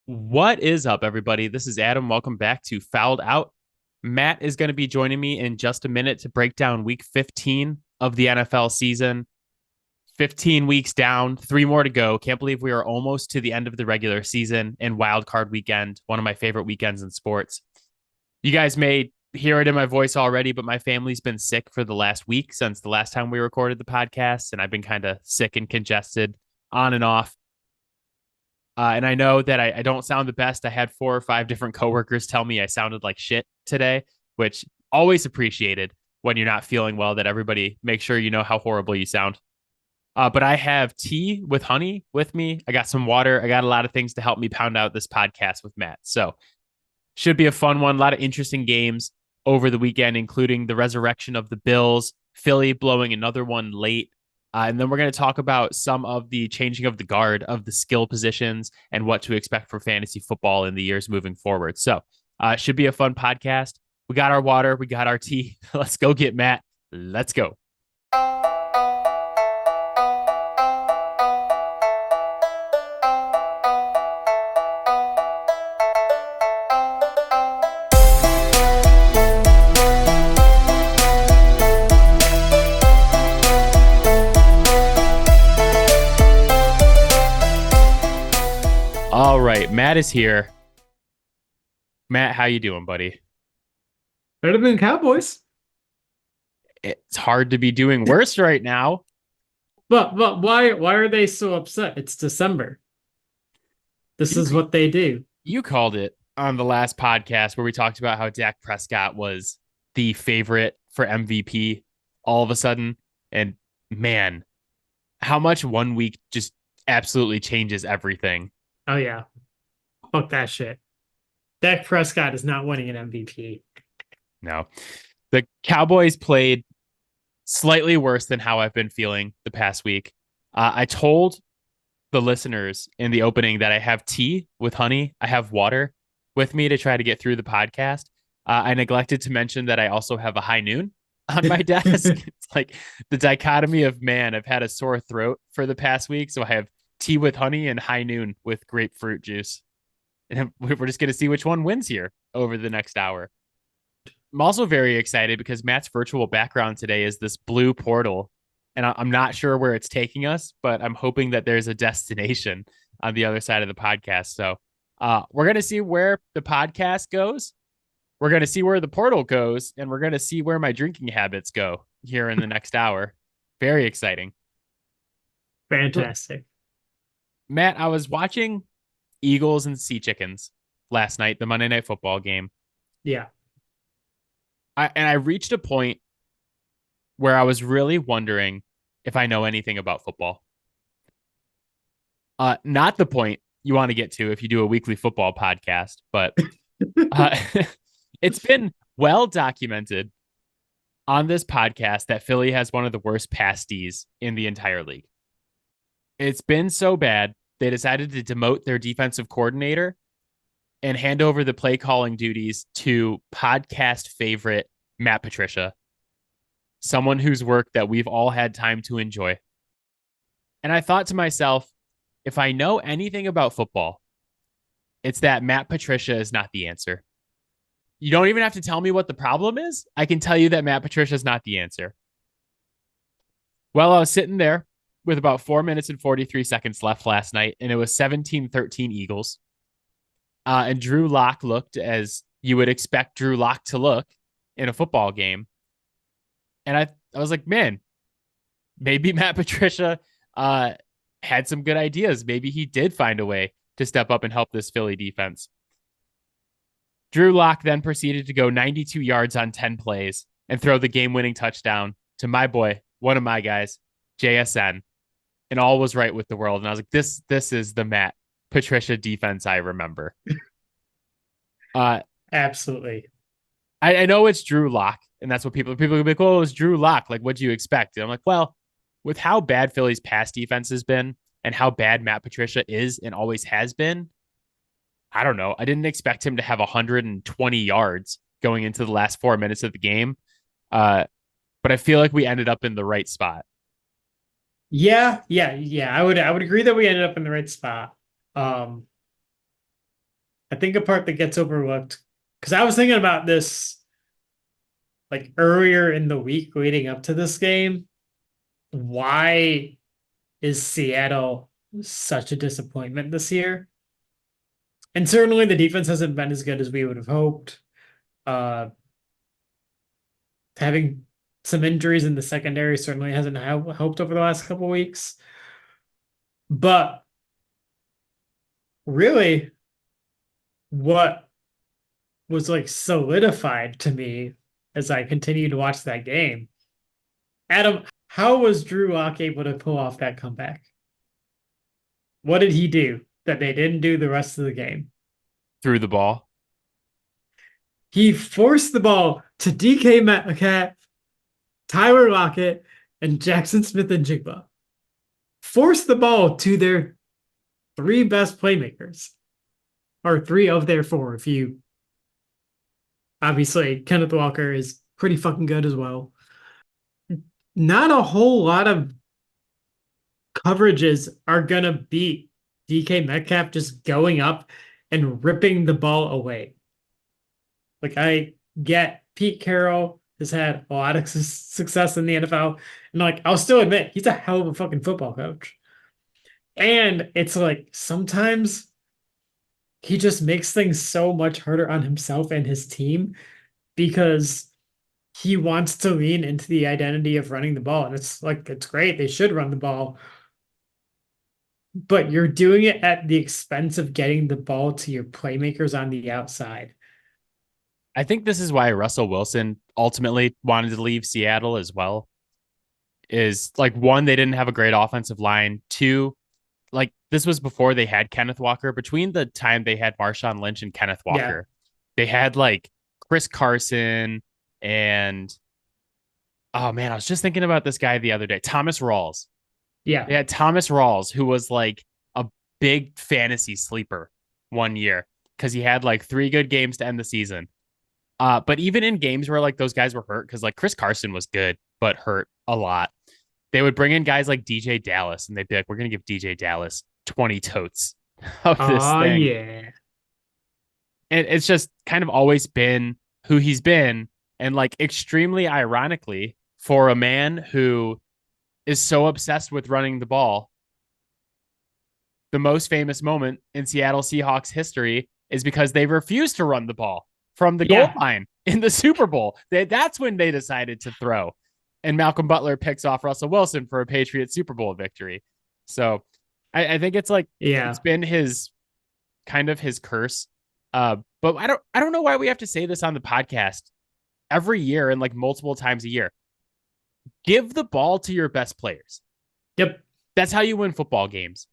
What is up, everybody? This is Adam. Welcome back to Fouled Out. Matt is going to be joining me in just a minute to break down week 15 of the NFL season. 15 weeks down, three more to go. Can't believe we are almost to the end of the regular season and wild card weekend, one of my favorite weekends in sports. You guys may hear it in my voice already, but my family's been sick for the last week since the last time we recorded the podcast, and I've been kind of sick and congested on and off. And I know that I don't sound the best. I had 4 or 5 different coworkers tell me I sounded like shit today, which always appreciated when you're not feeling well, that everybody make sure you know how horrible you sound. But I have tea with honey with me. I got some water. I got a lot of things to help me pound out this podcast with Matt. So should be a fun one. A lot of interesting games over the weekend, including the resurrection of the Bills, Philly blowing another one late. And then we're going to talk about some of the changing of the guard of the skill positions and what to expect for fantasy football in the years moving forward. So it should be a fun podcast. We got our water. We got our tea. Let's go get Matt. Let's go. All right, Matt is here. Matt, how you doing, buddy? Better than Cowboys. It's hard to be doing worse right now. But why are they so upset? It's December. This You is what they do. you called it on the last podcast where we talked about how Dak Prescott was the favorite for MVP all of a sudden. And man, how much one week just absolutely changes everything. Oh yeah. Fuck that shit. Dak Prescott is not winning an MVP. No, the Cowboys played slightly worse than how I've been feeling the past week. I told the listeners in the opening that I have tea with honey. I have water with me to try to get through the podcast. I neglected to mention that I also have a high noon on my desk. It's like the dichotomy of man. I've had a sore throat for the past week, so I have tea with honey and high noon with grapefruit juice. And we're just going to see which one wins here over the next hour. I'm also very excited because Matt's virtual background today is this blue portal. And I'm not sure where it's taking us, but I'm hoping that there's a destination on the other side of the podcast. So we're going to see where the podcast goes. We're going to see where the portal goes. And we're going to see where my drinking habits go here in the next hour. Very exciting. Fantastic. Matt, I was watching Eagles and Sea Chickens last night, the Monday Night Football game. Yeah. I reached a point where I was really wondering if I know anything about football. Not the point you want to get to if you do a weekly football podcast, but it's been well documented on this podcast that Philly has one of the worst pass Ds in the entire league. It's been so bad, they decided to demote their defensive coordinator and hand over the play calling duties to podcast favorite Matt Patricia, someone whose work that we've all had time to enjoy. And I thought to myself, if I know anything about football, it's that Matt Patricia is not the answer. You don't even have to tell me what the problem is. I can tell you that Matt Patricia is not the answer. Well, I was sitting there with about 4 minutes and 43 seconds left last night, and it was 17-13 Eagles. And Drew Lock looked as you would expect Drew Lock to look in a football game. And I was like, man, maybe Matt Patricia had some good ideas. Maybe he did find a way to step up and help this Philly defense. Drew Lock then proceeded to go 92 yards on 10 plays and throw the game-winning touchdown to my boy, one of my guys, JSN. And all was right with the world. And I was like, this is the Matt Patricia defense I remember. Absolutely. I know it's Drew Lock, and that's what people will be like, oh, it's Drew Lock. Like, what do you expect? And I'm like, well, with how bad Philly's pass defense has been and how bad Matt Patricia is and always has been, I don't know. I didn't expect him to have 120 yards going into the last 4 minutes of the game. But I feel like we ended up in the right spot. Yeah. I would agree that we ended up in the right spot. I think a part that gets overlooked, because I was thinking about this like earlier in the week leading up to this game. Why is Seattle such a disappointment this year? And certainly the defense hasn't been as good as we would have hoped. Uh, Having some injuries in the secondary certainly hasn't helped over the last couple of weeks. But really, what was like solidified to me as I continued to watch that game, Adam, how was Drew Lock able to pull off that comeback? What did he do that they didn't do the rest of the game? Threw the ball. He forced the ball to DK Metcalf, Tyler Lockett, and Jackson Smith and Jigba. Forced the ball to their three best playmakers, or three of their four. If you obviously, Kenneth Walker is pretty fucking good as well. Not a whole lot of coverages are gonna beat DK Metcalf just going up and ripping the ball away. Like, I get Pete Carroll has had a lot of success in the NFL, and like, I'll still admit he's a hell of a fucking football coach. And it's like sometimes he just makes things so much harder on himself and his team because he wants to lean into the identity of running the ball. And it's like, it's great. They should run the ball. But you're doing it at the expense of getting the ball to your playmakers on the outside. I think this is why Russell Wilson ultimately wanted to leave Seattle as well. Is like, one, they didn't have a great offensive line. Two, like, this was before they had Kenneth Walker. Between the time they had Marshawn Lynch and Kenneth Yeah. Walker, they had like Chris Carson and, oh man, I was just thinking about this guy the other day, Thomas Rawls. Yeah. They had Thomas Rawls, who was like a big fantasy sleeper one year because he had like 3 good games to end the season. But even in games where like those guys were hurt, because like Chris Carson was good but hurt a lot, they would bring in guys like DJ Dallas, and they'd be like, "We're gonna give DJ Dallas 20 totes of this Oh, thing." yeah. And it's just kind of always been who he's been, and like extremely ironically, for a man who is so obsessed with running the ball, the most famous moment in Seattle Seahawks history is because they refused to run the ball from the goal Yeah. line in the Super Bowl. That's when they decided to throw. And Malcolm Butler picks off Russell Wilson for a Patriots Super Bowl victory. So I think it's like, Yeah. it's been his kind of his curse. But I don't know why we have to say this on the podcast every year and like multiple times a year. Give the ball to your best players. Yep. That's how you win football games.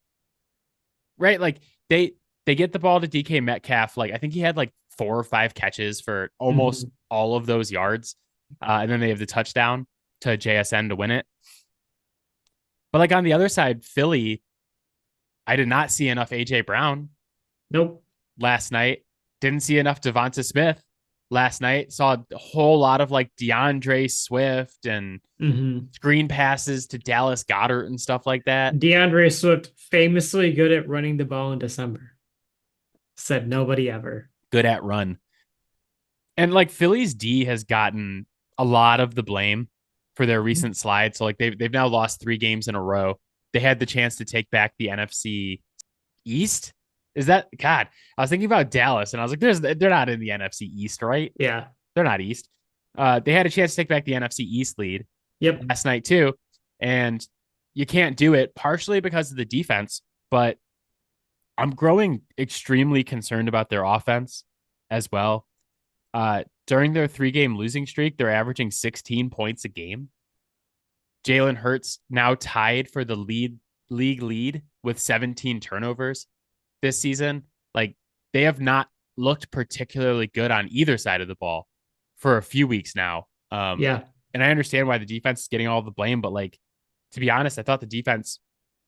Right? Like, they get the ball to DK Metcalf. Like, I think he had like 4 or 5 catches for almost all of those yards. And then they have the touchdown to JSN to win it. But like on the other side, Philly, I did not see enough AJ Brown Nope. last night. Didn't see enough Devonta Smith last night. Saw a whole lot of like DeAndre Swift and screen passes to Dallas Goedert and stuff like that. DeAndre Swift, famously good at running the ball in December. Said nobody ever. Good at run. And like Philly's D has gotten a lot of the blame for their recent slide. So like they've now lost 3 games in a row. They had the chance to take back the NFC East. Is that, God? I was thinking about Dallas, and I was like, they're not in the NFC East, right? Yeah. They're not East. They had a chance to take back the NFC East lead last night too, and you can't do it partially because of the defense, but I'm growing extremely concerned about their offense as well. During their 3-game losing streak, they're averaging 16 points a game. Jalen Hurts now tied for the league lead with 17 turnovers this season. Like, they have not looked particularly good on either side of the ball for a few weeks now. Yeah. And I understand why the defense is getting all the blame, but like, to be honest, I thought the defense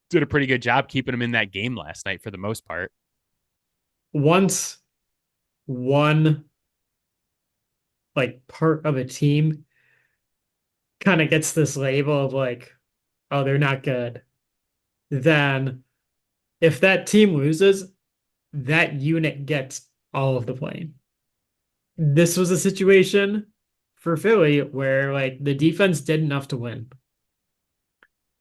did a pretty good job keeping them in that game last night for the most part. Once one like part of a team kind of gets this label of like, oh, they're not good, then if that team loses, that unit gets all of the blame. This was a situation for Philly where like the defense did enough to win.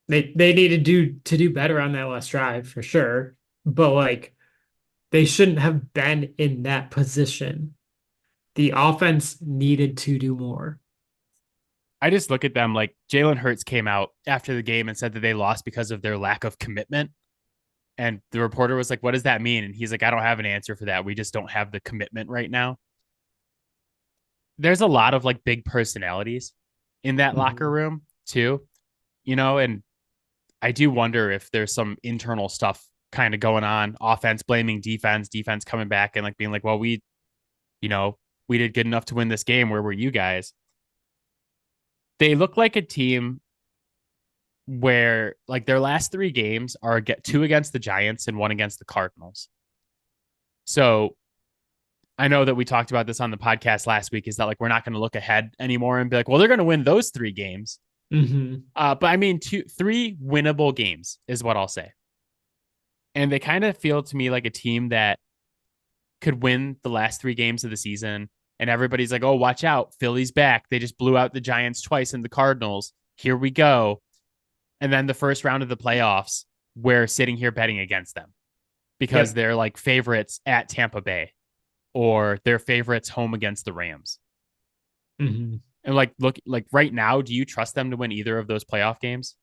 They needed to do better on that last drive for sure, but like they shouldn't have been in that position. The offense needed to do more. I just look at them like Jalen Hurts came out after the game and said that they lost because of their lack of commitment. And the reporter was like, "What does that mean?" And he's like, "I don't have an answer for that. We just don't have the commitment right now." There's a lot of like big personalities in that locker Mhm. room too, and I do wonder if there's some internal stuff kind of going on, offense blaming defense, defense coming back and like being like, "Well, you know, we did good enough to win this game. Where were you guys?" They look like a team where like their last three games are get two against the Giants and one against the Cardinals. So I know that we talked about this on the podcast last week is that like we're not going to look ahead anymore and be like, well, they're going to win those three games. Mhm. But I mean, three winnable games is what I'll say. And they kind of feel to me like a team that could win the last three games of the season. And everybody's like, oh, watch out. Philly's back. They just blew out the Giants twice and the Cardinals. Here we go. And then the first round of the playoffs, we're sitting here betting against them because Yep. they're like favorites at Tampa Bay or they're favorites home against the Rams. Mhm. And like, look, like right now, do you trust them to win either of those playoff games?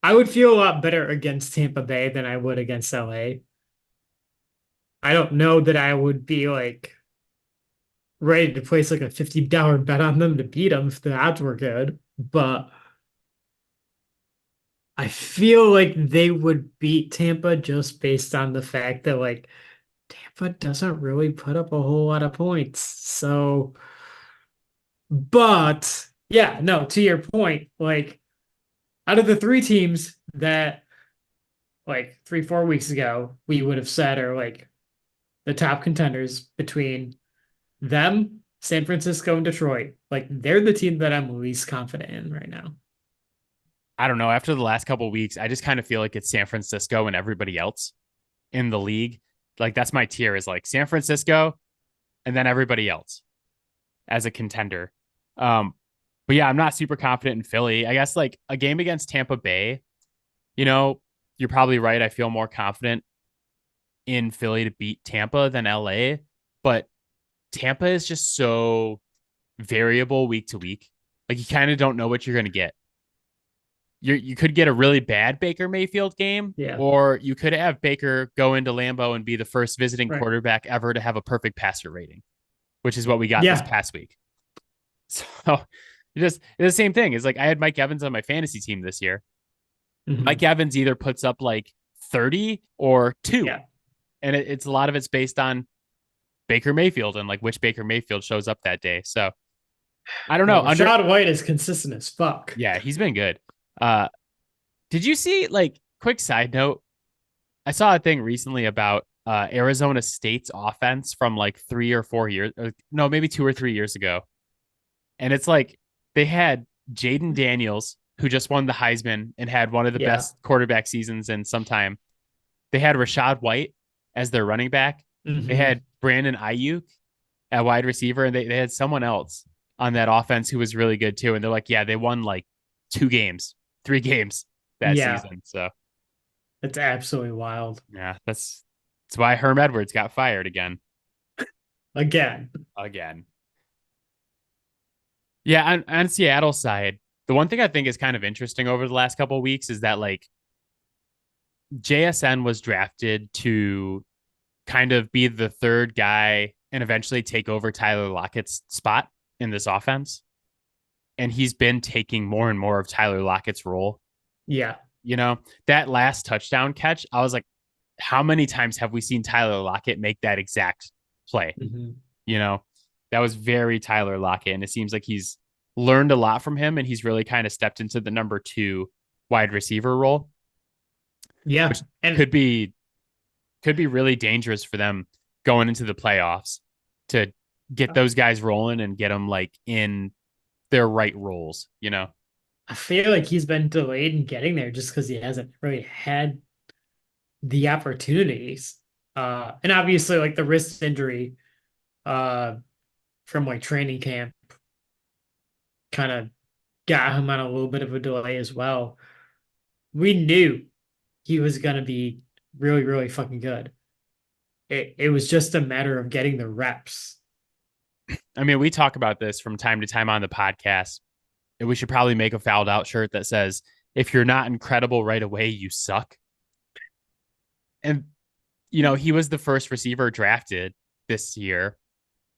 I would feel a lot better against Tampa Bay than I would against LA. I don't know that I would be like ready to place like a $50 bet on them to beat them if the odds were good, but I feel like they would beat Tampa just based on the fact that like Tampa doesn't really put up a whole lot of points. So, but yeah, no, to your point, like out of the three teams that like 3, 4 weeks ago we would have said are like the top contenders between them, San Francisco, and Detroit, like they're the team that I'm least confident in right now. I don't know. After the last couple of weeks, I just kind of feel like it's San Francisco and everybody else in the league. Like that's my tier is like San Francisco and then everybody else as a contender. Um, but yeah, I'm not super confident in Philly. I guess like a game against Tampa Bay, you know, you're probably right. I feel more confident in Philly to beat Tampa than LA, but Tampa is just so variable week to week. Like you kind of don't know what you're going to get. You could get a really bad Baker Mayfield game, Yeah, or you could have Baker go into Lambeau and be the first visiting right. quarterback ever to have a perfect passer rating, which is what we got this Yeah. past week. So it's the same thing. It's like I had Mike Evans on my fantasy team this year. Mike Mhm. Evans either puts up like 30 or two. Yeah. And it's a lot of it's based on Baker Mayfield and like which Baker Mayfield shows up that day. So I don't know. Well, Under Rashad White is consistent as fuck. Yeah, he's been good. Uh did you see like quick side note? I saw a thing recently about Arizona State's offense from like 3 or 4 years, or no, maybe 2 or 3 years ago. And it's like they had Jaden Daniels, who just won the Heisman and had one of the Yeah. best quarterback seasons in some time. They had Rashad White as their running back. They Hmm. had Brandon Ayuk at wide receiver, and they had someone else on that offense who was really good too. And they're like, yeah, they won like 2 games, 3 games that Yeah. season. So It's absolutely wild. yeah, that's why Herm Edwards got fired Again. again. Yeah, on Seattle's side, the one thing I think is kind of interesting over the last couple of weeks is that like JSN was drafted to kind of be the third guy and eventually take over Tyler Lockett's spot in this offense. And he's been taking more and more of Tyler Lockett's role. Yeah. You know, that last touchdown catch, I was like, how many times have we seen Tyler Lockett make that exact play? Hmm. You know, that was very Tyler Lockett. And it seems like he's learned a lot from him and he's really kind of stepped into the number two wide receiver role, Yeah. which And could be could be really dangerous for them going into the playoffs to get those guys rolling and get them like in their right roles. I feel like he's been delayed in getting there just because he hasn't really had the opportunities. And obviously like the wrist injury uh from like training camp kind of got him on a little bit of a delay as well. We knew he was gonna be really, really fucking good. It was just a matter of getting the reps. I mean, we talk about this from time to time on the podcast. And we should probably make a fouled out shirt that says, if you're not incredible right away, you suck. And, he was the first receiver drafted this year.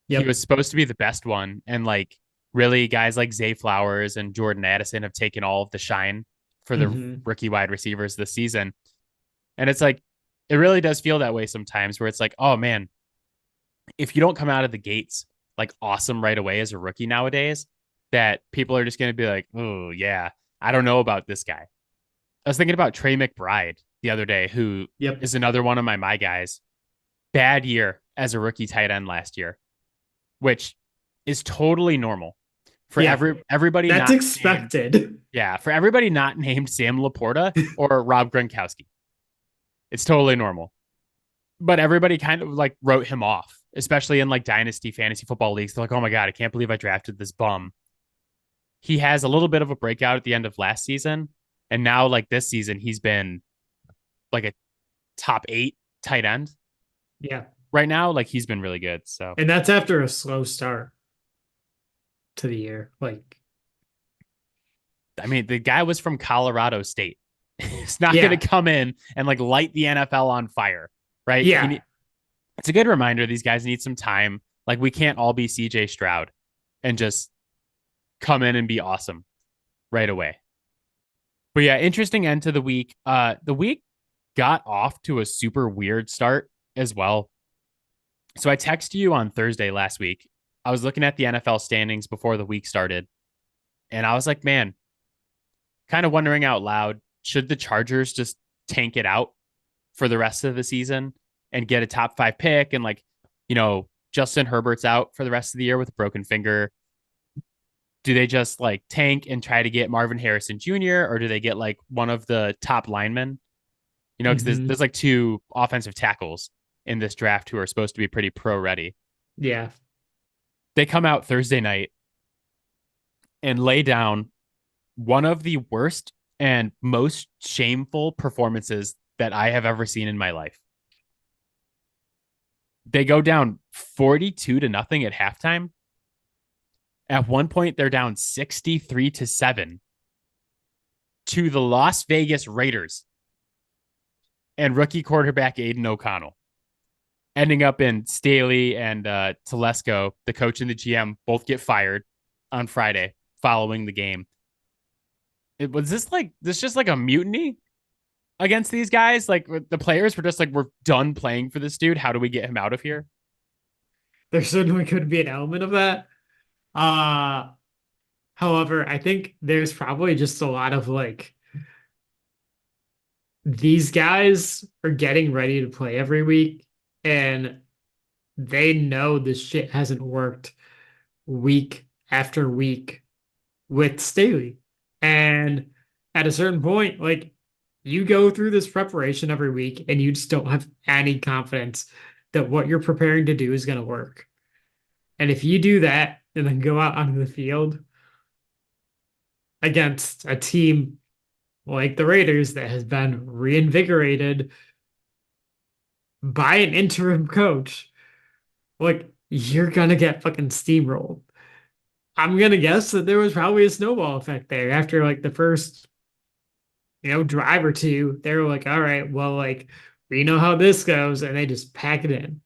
He Yep. was supposed to be the best one. And like, really, guys like Zay Flowers and Jordan Addison have taken all of the shine for the Hmm. rookie wide receivers this season. And it's like, it really does feel that way sometimes where it's like, oh man, if you don't come out of the gates like awesome right away as a rookie nowadays, that people are just going to be like, oh, yeah, I don't know about this guy. I was thinking about Trey McBride the other day, who Yep. is another one of my guys. Bad year as a rookie tight end last year, which is totally normal for Yeah. everybody That's not named, expected. yeah, for everybody not named Sam Laporta or Rob Gronkowski. It's totally normal. But everybody kind of like wrote him off, especially in like dynasty fantasy football leagues. They're like, oh my God, I can't believe I drafted this bum. He has a little bit of a breakout at the end of last season. And now, like this season, he's been like a top 8 tight end Yeah. right now. Like he's been really good. So, And that's after a slow start to the year. Like, I mean, the guy was from Colorado State. It's not going yeah. to come in and like light the NFL on fire, right? Yeah. It's a good reminder these guys need some time. Like we can't all be CJ Stroud and just come in and be awesome right away. But yeah, interesting end to the week. The week got off to a super weird start as well. So I texted you on Thursday last week. I was looking at the NFL standings before the week started, and I was like, man, kind of wondering out loud, should the Chargers just tank it out for the rest of the season and get a top 5 pick? And like, Justin Herbert's out for the rest of the year with a broken finger. Do they just like tank and try to get Marvin Harrison Jr., or do they get like one of the top linemen? Because there's Hmm. like 2 offensive tackles in this draft who are supposed to be pretty pro ready. Yeah. They come out Thursday night and lay down one of the worst and most shameful performances that I have ever seen in my life. They go down 42-0 at halftime. At one point, they're down 63-7 to the Las Vegas Raiders and rookie quarterback Aiden O'Connell, ending up in Staley and Telesco, the coach and the GM, both get fired on Friday following the game. Was this just like a mutiny against these guys? Like the players were just like, we're done playing for this dude. How do we get him out of here? There certainly could be an element of that. Uh, However, I think there's probably just a lot of like these guys are getting ready to play every week and they know this shit hasn't worked week after week with Staley. And at a certain point, like you go through this preparation every week and you just don't have any confidence that what you're preparing to do is going to work. And if you do that and then go out onto the field against a team like the Raiders that has been reinvigorated by an interim coach, like you're gonna get fucking steamrolled. I'm gonna guess that there was probably a snowball effect there after like the first, drive or two. They were like, all right, well, like we know how this goes, and they just pack it in.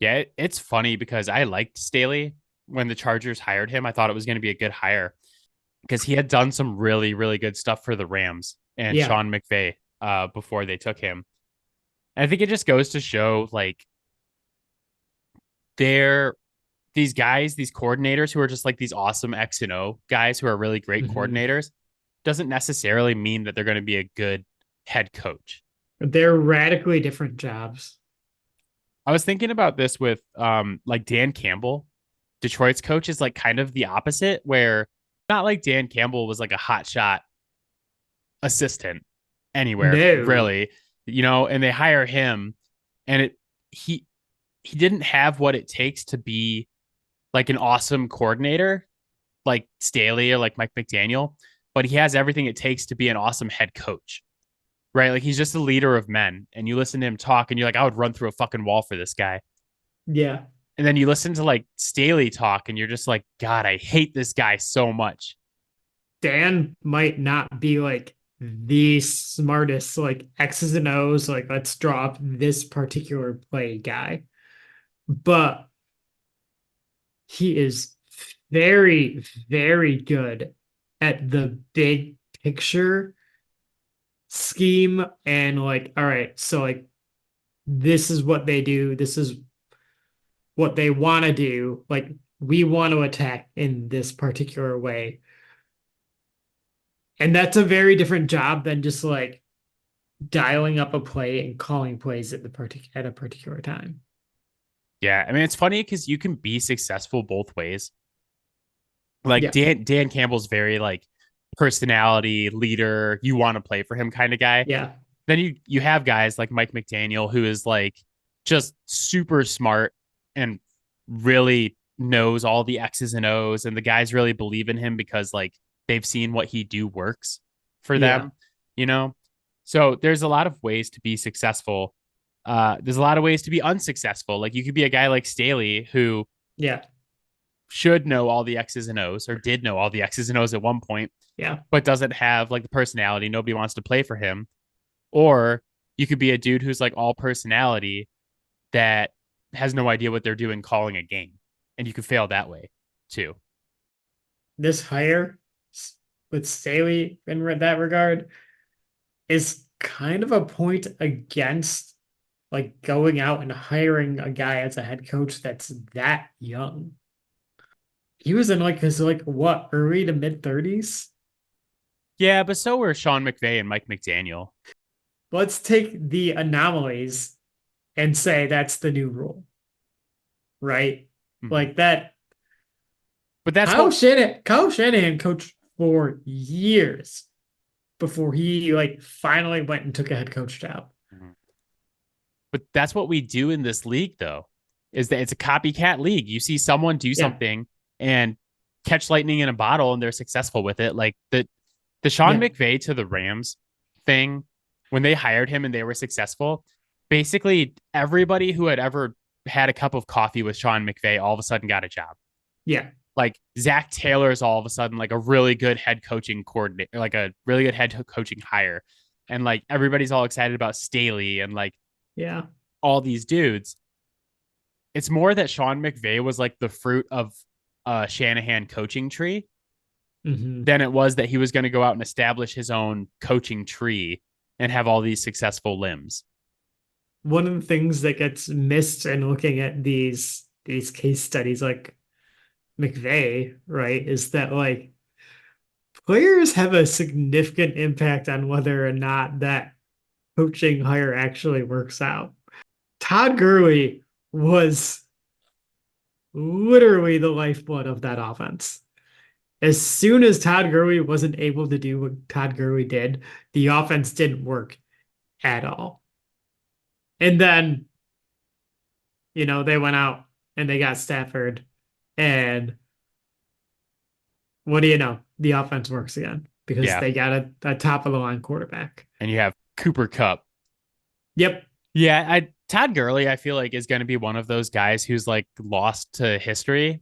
Yeah, it's funny because I liked Staley when the Chargers hired him. I thought it was going to be a good hire because he had done some really, really good stuff for the Rams and Yeah, Sean McVay before they took him. And I think it just goes to show like they're these guys, these coordinators who are just like these awesome X and O guys who are really great hmm coordinators doesn't necessarily mean that they're going to be a good head coach. they're radically different jobs. I was thinking about this with like Dan Campbell, Detroit's coach, is like kind of the opposite, where not like Dan Campbell was like a hot shot assistant anywhere, No, really, and they hire him and he he didn't have what it takes to be like an awesome coordinator like Staley or like Mike McDaniel, but he has everything it takes to be an awesome head coach. Right? Like he's just a leader of men, and you listen to him talk, and you're like, I would run through a fucking wall for this guy. Yeah. And then you listen to like Staley talk, and you're just like, God, I hate this guy so much. Dan might not be like the smartest, like X's and O's, like let's draw up this particular play guy, but he is very, very good at the big picture scheme and like, all right, so like this is what they do, this is what they want to do, like we want to attack in this particular way. And that's a very different job than just like dialing up a play and calling plays at at a particular time. Yeah, I mean it's funny because you can be successful both ways. Like Yeah. Dan Campbell's very like personality leader, you want to play for him kind of guy. Yeah. Then you have guys like Mike McDaniel who is like just super smart and really knows all the X's and O's, and the guys really believe in him because like they've seen what he do works for Yeah. them, you know. So there's a lot of ways to be successful. There's a lot of ways to be unsuccessful. Like you could be a guy like Staley who Yeah. should know all the X's and O's or did know all the X's and O's at one point, Yeah. but doesn't have like the personality. Nobody wants to play for him. Or you could be a dude who's like all personality that has no idea what they're doing calling a game. And you could fail that way too. This hire with Staley in that regard is kind of a point against like going out and hiring a guy as a head coach that's that young. He was in like his like what, early to mid 30s. Yeah, but so were Sean McVay and Mike McDaniel. Let's take the anomalies and say that's the new rule, right? Mhm. Like that. But that's Kyle Shanahan coached for years before he like finally went and took a head coach job. but that's what we do in this league though, is that it's a copycat league. You see someone do Yeah. something and catch lightning in a bottle and they're successful with it. Like the Sean Yeah. McVay to the Rams thing, when they hired him and they were successful, basically everybody who had ever had a cup of coffee with Sean McVay all of a sudden got a job. Yeah. Like Zach Taylor is all of a sudden like a really good head coaching coordinator, like a really good head coaching hire. And like everybody's all excited about Staley and like Yeah. all these dudes. It's more that Sean McVay was like the fruit of a Shanahan coaching tree Mm-hmm. than it was that he was going to go out and establish his own coaching tree and have all these successful limbs. One of the things that gets missed in looking at these case studies like McVay, right, is that like players have a significant impact on whether or not that coaching hire actually works out. Todd Gurley was literally the lifeblood of that offense. As soon as Todd Gurley wasn't able to do what Todd Gurley did, the offense didn't work at all. And then, they went out and they got Stafford. And what do you know? The offense works again because Yeah. they got a top of the line quarterback. And you have Cooper Kupp. Yep. Yeah, Todd Gurley, I feel like is going to be one of those guys who's like lost to history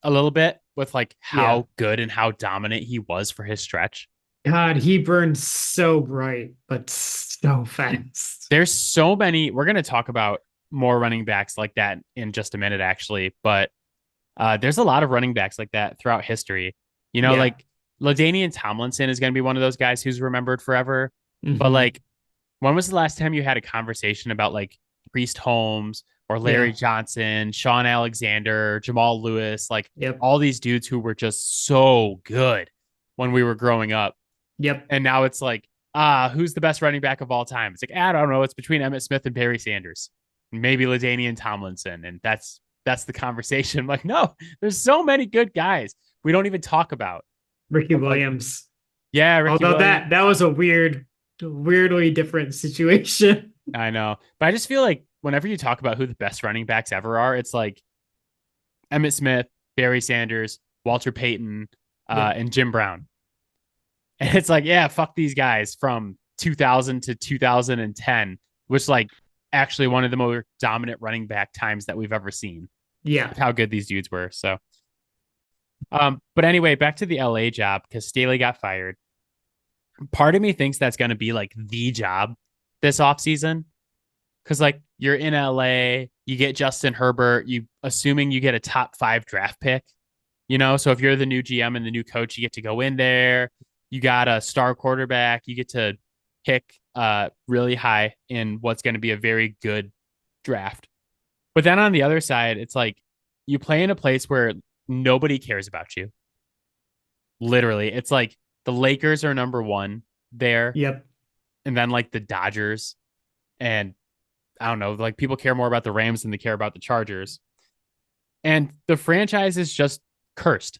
a little bit with like how good and how dominant he was for his stretch. God, he burned so bright, but so fast. There's so many. We're going to talk about more running backs like that in just a minute, actually. But there's a lot of running backs like that throughout history. Like LaDainian Tomlinson is going to be one of those guys who's remembered forever. Mm-hmm. But like, when was the last time you had a conversation about like Priest Holmes or Larry Johnson, Sean Alexander, Jamal Lewis, like all these dudes who were just so good when we were growing up? Yep. And now it's like, who's the best running back of all time? It's like, I don't know. It's between Emmitt Smith and Barry Sanders, maybe LaDainian Tomlinson. And that's the conversation. Like, no, there's so many good guys we don't even talk about. Ricky Williams. Yeah. Ricky Although Williams. that was a weirdly different situation. I know. But I just feel like whenever you talk about who the best running backs ever are, it's like Emmitt Smith, Barry Sanders, Walter Payton, Yep. and Jim Brown. And it's like, yeah, fuck these guys from 2000 to 2010, which like actually one of the more dominant running back times that we've ever seen. Yeah. How good these dudes were. So, but anyway, back to the LA job because Staley got fired. Part of me thinks that's going to be like the job this offseason because like you're in LA, you get Justin Herbert, you assuming you get a top 5 draft pick, so if you're the new GM and the new coach, you get to go in there, you got a star quarterback, you get to pick really high in what's going to be a very good draft. But then on the other side, it's like you play in a place where nobody cares about you. Literally, it's like the Lakers are number 1 there, Yep. and then like the Dodgers, and I don't know, like people care more about the Rams than they care about the Chargers. And the franchise is just cursed.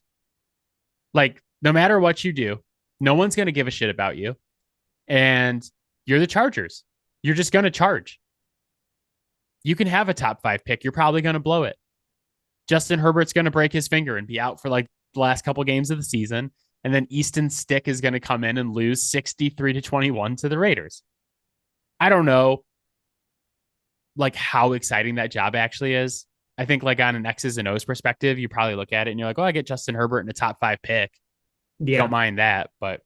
Like no matter what you do, no one's going to give a shit about you. And you're the Chargers. You're just going to charge. You can have a top 5 pick. You're probably going to blow it. Justin Herbert's going to break his finger and be out for like the last couple games of the season. And then Easton Stick is going to come in and lose 63-21 to the Raiders. I don't know like how exciting that job actually is. I think like on an X's and O's perspective, you probably look at it and you're like, oh, I get Justin Herbert in a top 5 pick. Yeah. Don't mind that, but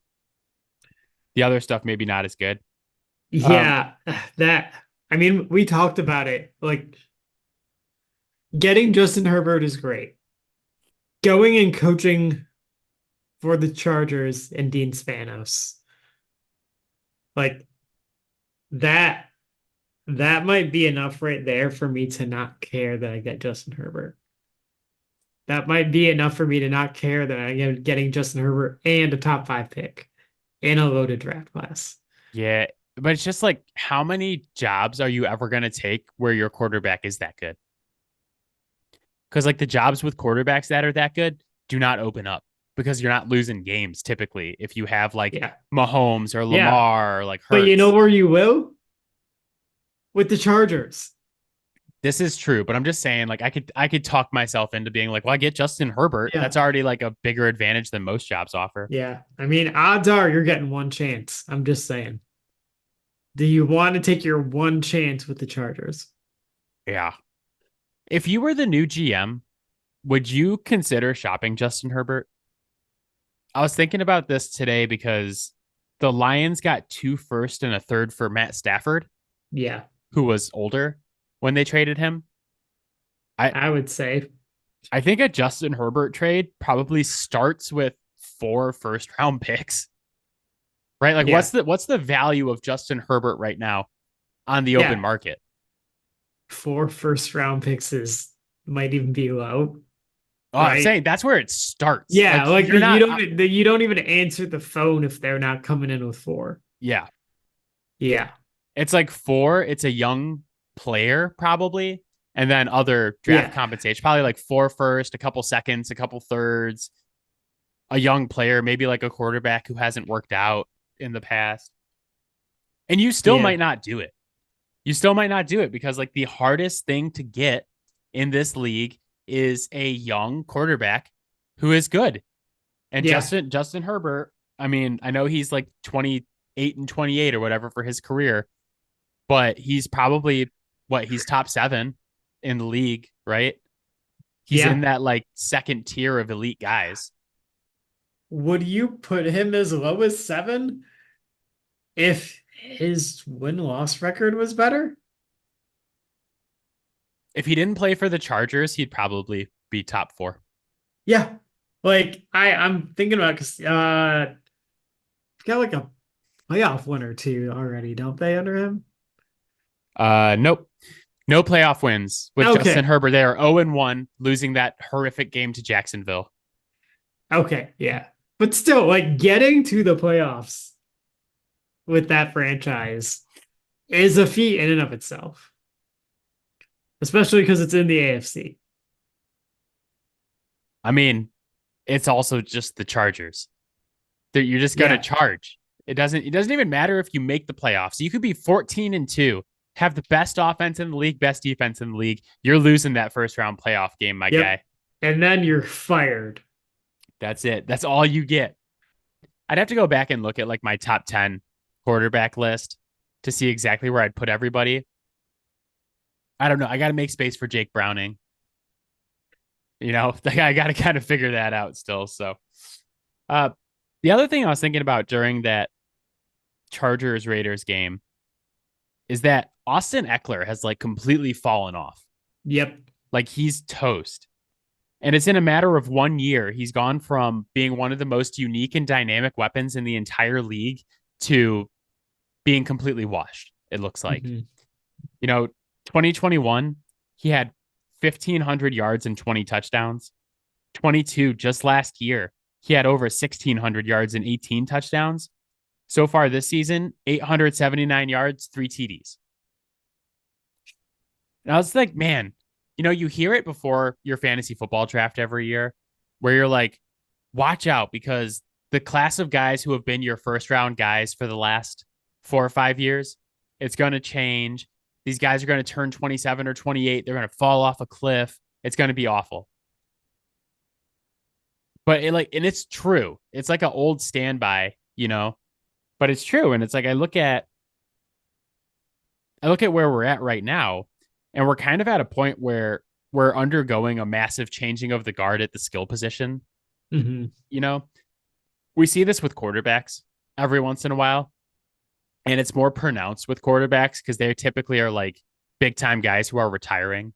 the other stuff maybe not as good. Yeah. I mean, we talked about it. Like getting Justin Herbert is great. Going and coaching for the Chargers and Dean Spanos. Like that might be enough right there for me to not care that I get Justin Herbert. That might be enough for me to not care that I'm getting Justin Herbert and a top 5 pick in a loaded draft class. Yeah, but it's just like how many jobs are you ever going to take where your quarterback is that good? Because like the jobs with quarterbacks that are that good do not open up because you're not losing games typically if you have like Mahomes or Lamar or like Hurts. But you know where you will? With the Chargers. This is true, but I'm just saying, like, I could talk myself into being like, well, I get Justin Herbert. Yeah. That's already like a bigger advantage than most jobs offer. Yeah. I mean, odds are you're getting one chance. I'm just saying. Do you want to take your one chance with the Chargers? Yeah. If you were the new GM, would you consider shopping Justin Herbert? I was thinking about this today because the Lions got 2 firsts and a third for Matt Stafford. Yeah. Who was older when they traded him. I would say. I think a Justin Herbert trade probably starts with 4 first-round picks. Right? Like what's the value of Justin Herbert right now on the open market? 4 first-round picks might even be low. Oh, right? I'm saying that's where it starts. Yeah, like you don't even answer the phone if they're not coming in with 4. Yeah. Yeah. It's like 4, it's a young player probably, and then other draft compensation, probably like 4 first, a couple seconds, a couple thirds, a young player, maybe like a quarterback who hasn't worked out in the past. And you still might not do it. You still might not do it because like the hardest thing to get in this league is a young quarterback who is good. And Justin Herbert, I mean, I know he's like 28 and 28 or whatever for his career, but he's probably he's top 7 in the league, right? He's in that like second tier of elite guys. Would you put him as low as 7 if his win-loss record was better? If he didn't play for the Chargers, he'd probably be top 4. Yeah. Like I'm thinking about because got like a playoff win or 2 already, don't they, under him? Nope. No playoff wins with Justin Herbert. They are 0-1, losing that horrific game to Jacksonville. Okay, yeah. But still, like getting to the playoffs with that franchise is a feat in and of itself. Especially because it's in the AFC. I mean, it's also just the Chargers. You're just going to charge. It doesn't even matter if you make the playoffs. You could be 14-2 have the best offense in the league, best defense in the league. You're losing that first round playoff game, my Yep. guy. And then you're fired. That's it. That's all you get. I'd have to go back and look at like my top 10 quarterback list to see exactly where I'd put everybody. I don't know. I got to make space for Jake Browning. I got to kind of figure that out still. So, uh, the other thing I was thinking about during that Chargers Raiders game is that Austin Eckler has like completely fallen off. Yep. Like he's toast. And it's in a matter of 1 year. He's gone from being one of the most unique and dynamic weapons in the entire league to being completely washed, it looks like. Mm-hmm. 2021, he had 1,500 yards and 20 touchdowns. 22, just last year, he had over 1,600 yards and 18 touchdowns. So far this season, 879 yards, 3 TDs. And I was like, man, you hear it before your fantasy football draft every year where you're like, watch out because the class of guys who have been your first round guys for the last 4 or 5 years, it's going to change. These guys are going to turn 27 or 28. They're going to fall off a cliff. It's going to be awful. But and it's true. It's like an old standby, but it's true. And it's like, I look at where we're at right now, and we're kind of at a point where we're undergoing a massive changing of the guard at the skill position. Mm-hmm. We see this with quarterbacks every once in a while, and it's more pronounced with quarterbacks because they typically are like big time guys who are retiring.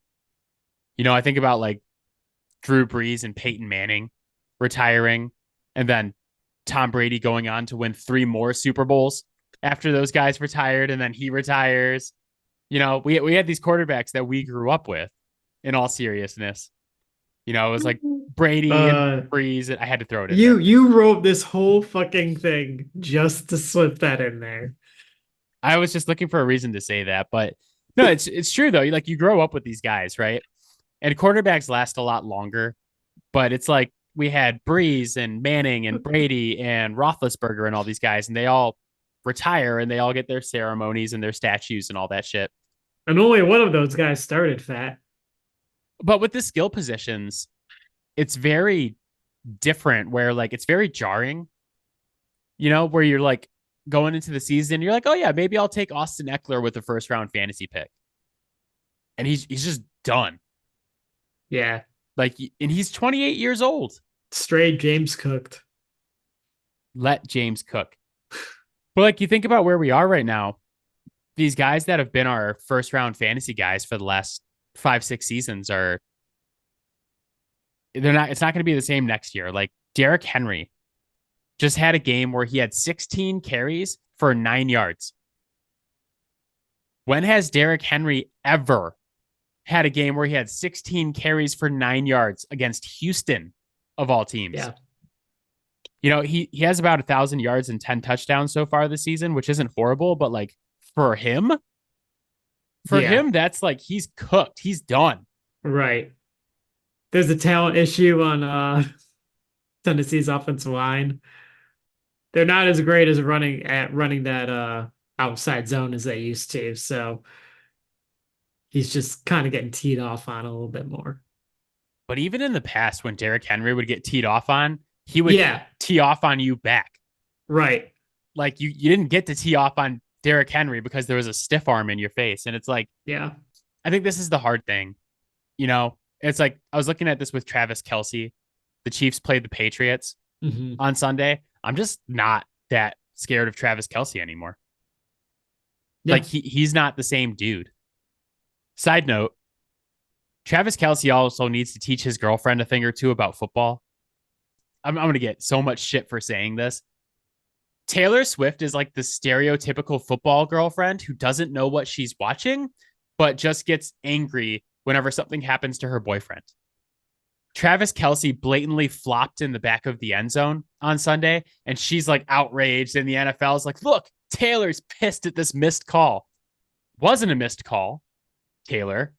I think about like Drew Brees and Peyton Manning retiring, and then Tom Brady going on to win 3 more Super Bowls after those guys retired, and then he retires. We had these quarterbacks that we grew up with, in all seriousness. It was like Brady and Breeze. I had to throw it in there. You wrote this whole fucking thing just to slip that in there. I was just looking for a reason to say that, but no, it's true though. You grow up with these guys, right? And quarterbacks last a lot longer, but it's like we had Breeze and Manning and Brady and Roethlisberger and all these guys, and they all retire and they all get their ceremonies and their statues and all that shit. And only one of those guys started fat. But with the skill positions, it's very different where like it's very jarring, where you're like going into the season, you're like, oh yeah, maybe I'll take Austin Eckler with the first round fantasy pick. And he's just done. Yeah. And he's 28 years old. Straight James cooked. Let James cook. But you think about where we are right now, these guys that have been our first round fantasy guys for the last 5-6 seasons it's not going to be the same next year. Like Derrick Henry just had a game where he had 16 carries for 9 yards. When has Derrick Henry ever had a game where he had 16 carries for 9 yards against Houston of all teams? Yeah. He has about 1,000 yards and 10 touchdowns so far this season, which isn't horrible, but like for him, that's like he's cooked. He's done. Right. There's a talent issue on Tennessee's offensive line. They're not as great as running that outside zone as they used to. So he's just kind of getting teed off on a little bit more. But even in the past, when Derrick Henry would get teed off on, he would tee off on you back. Right. Like you didn't get to tee off on Derrick Henry because there was a stiff arm in your face. And it's like, yeah, I think this is the hard thing. It's like I was looking at this with Travis Kelce. The Chiefs played the Patriots on Sunday. I'm just not that scared of Travis Kelce anymore. Yeah. Like he's not the same dude. Side note, Travis Kelce also needs to teach his girlfriend a thing or two about football. I'm going to get so much shit for saying this. Taylor Swift is like the stereotypical football girlfriend who doesn't know what she's watching, but just gets angry whenever something happens to her boyfriend. Travis Kelce blatantly flopped in the back of the end zone on Sunday, and she's like outraged, and the NFL is like, look, Taylor's pissed at this missed call. Wasn't a missed call, Taylor.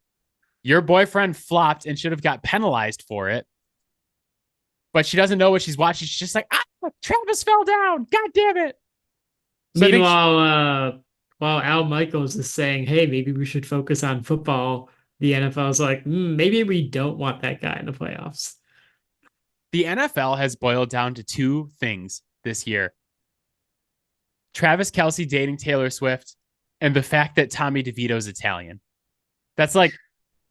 Your boyfriend flopped and should have got penalized for it. But she doesn't know what she's watching. She's just like, Travis fell down. God damn it. So meanwhile, while Al Michaels is saying, hey, maybe we should focus on football, the NFL is like, maybe we don't want that guy in the playoffs. The NFL has boiled down to two things this year: Travis Kelce dating Taylor Swift, and the fact that Tommy DeVito's Italian. That's like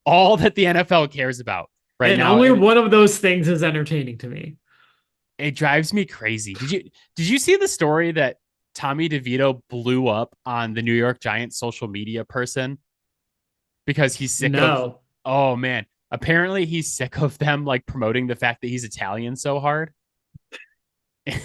all that the NFL cares about right And now. only And one of those things is entertaining to me. it drives me crazy. Did you see the story that Tommy DeVito blew up on the New York Giants social media person because he's sick of, No. oh man, apparently he's sick of them like promoting the fact that he's Italian so hard.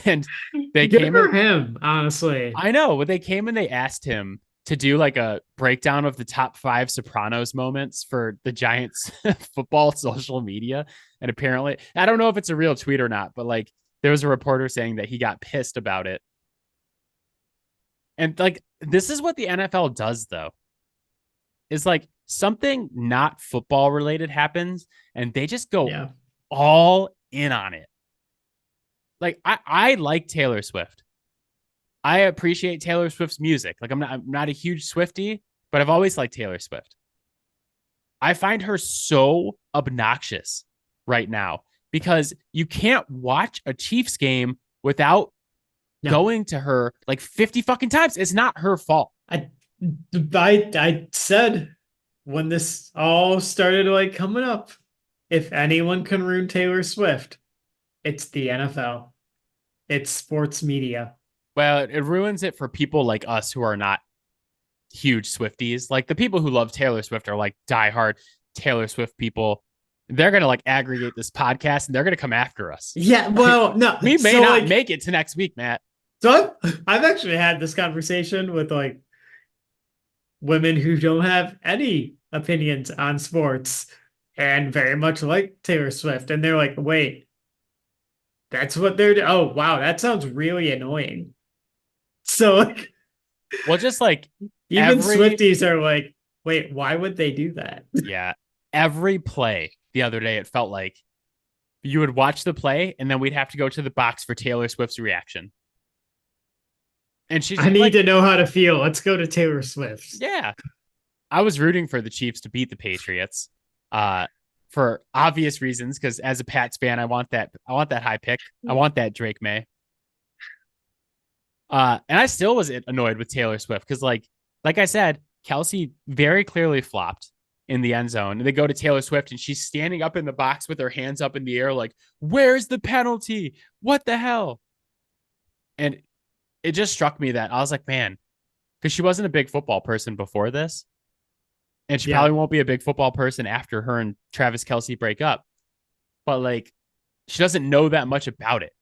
And they Good came for in, him, honestly. I know, but they came and they asked him to do like a breakdown of the top 5 Sopranos moments for the Giants football social media. And apparently, I don't know if it's a real tweet or not, but like there was a reporter saying that he got pissed about it. And like, this is what the NFL does though, is like something not football related happens and they just go Yeah. all in on it. Like, I like Taylor Swift. I appreciate Taylor Swift's music. Like I'm not a huge Swiftie, but I've always liked Taylor Swift. I find her so obnoxious right now because you can't watch a Chiefs game without No. going to her like 50 fucking times. It's not her fault. I said when this all started like coming up, if anyone can ruin Taylor Swift, it's the NFL. It's sports media. Well, it ruins it for people like us who are not huge Swifties. Like the people who love Taylor Swift are like diehard Taylor Swift people. They're gonna like aggregate this podcast and they're gonna come after us. Yeah, well, no. We may So not like, make it to next week, Matt. so I've actually had this conversation with like women who don't have any opinions on sports and very much like Taylor Swift. And they're like, wait, that's what they're oh wow, that sounds really annoying. So like Well, just like even every Swifties are like, wait, why would they do that? yeah, every play the other day, it felt like you would watch the play and then we'd have to go to the box for Taylor Swift's reaction. And she's I need like, to know how to feel. Let's go to Taylor Swift. yeah, I was rooting for the Chiefs to beat the Patriots, for obvious reasons. Because as a Pats fan, I want that high pick. I want that Drake May. And I still was annoyed with Taylor Swift because, like I said, Kelce very clearly flopped in the end zone, and they go to Taylor Swift, and she's standing up in the box with her hands up in the air, like, "Where's the penalty? What the hell?" And it just struck me that I was like, man, because she wasn't a big football person before this. And she Yeah. probably won't be a big football person after her and Travis Kelce break up. But like, she doesn't know that much about it.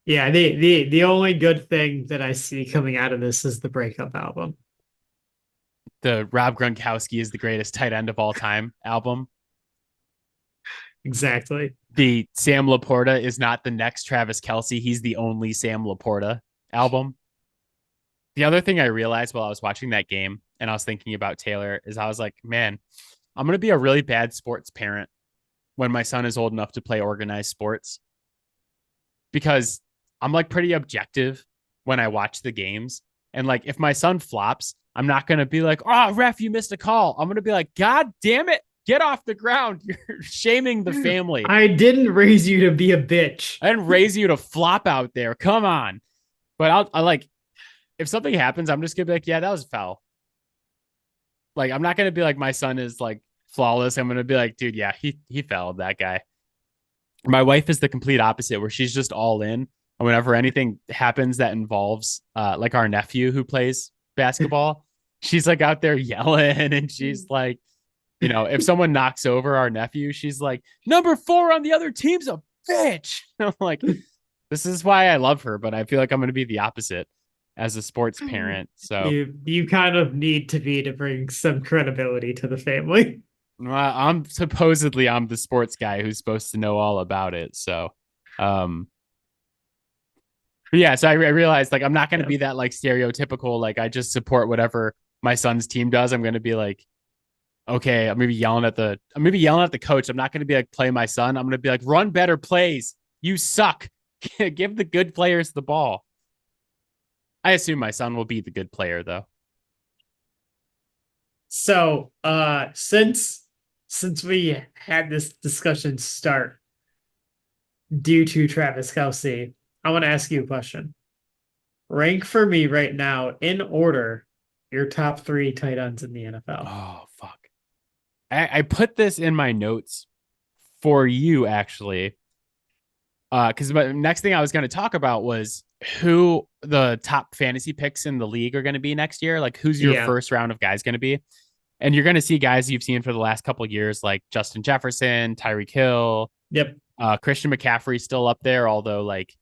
Yeah, the only good thing that I see coming out of this is the breakup album. The Rob Gronkowski is the greatest tight end of all time album. Exactly. The Sam Laporta is not the next Travis Kelce. He's the only Sam Laporta album. The other thing I realized while I was watching that game and I was thinking about Taylor is I was like, man, I'm going to be a really bad sports parent when my son is old enough to play organized sports because I'm like pretty objective when I watch the games. And like, if my son flops, I'm not going to be like, oh, ref, you missed a call. I'm going to be like, God damn it. Get off the ground. You're shaming the family. I didn't raise you to be a bitch. I didn't raise you to flop out there. Come on. But I like, if something happens, I'm just going to be like, yeah, that was foul. Like, I'm not going to be like, my son is like flawless. I'm going to be like, dude, yeah, he fouled that guy. My wife is the complete opposite, where she's just all in. And whenever anything happens that involves like our nephew who plays basketball, she's like out there yelling and she's like, you know, if someone knocks over our nephew, she's like, number 4 on the other team's a bitch. I'm like, this is why I love her, but I feel like I'm going to be the opposite as a sports parent. So You kind of need to be to bring some credibility to the family. I'm the sports guy who's supposed to know all about it. So, but yeah, so I realized like I'm not going to be that like stereotypical, like I just support whatever my son's team does. I'm going to be like, okay, I'm maybe yelling at the coach. I'm not going to be like, play my son. I'm going to be like, run better plays. You suck. Give the good players the ball. I assume my son will be the good player though. So, since we had this discussion start due to Travis Kelce, I want to ask you a question. Rank for me right now in order your top three tight ends in the NFL. Oh fuck. I put this in my notes for you actually. Because the next thing I was going to talk about was who the top fantasy picks in the league are going to be next year. Like, who's your Yeah. first round of guys going to be? And you're going to see guys you've seen for the last couple of years, like Justin Jefferson, Tyreek Hill, Yep. Christian McCaffrey still up there. Although, like,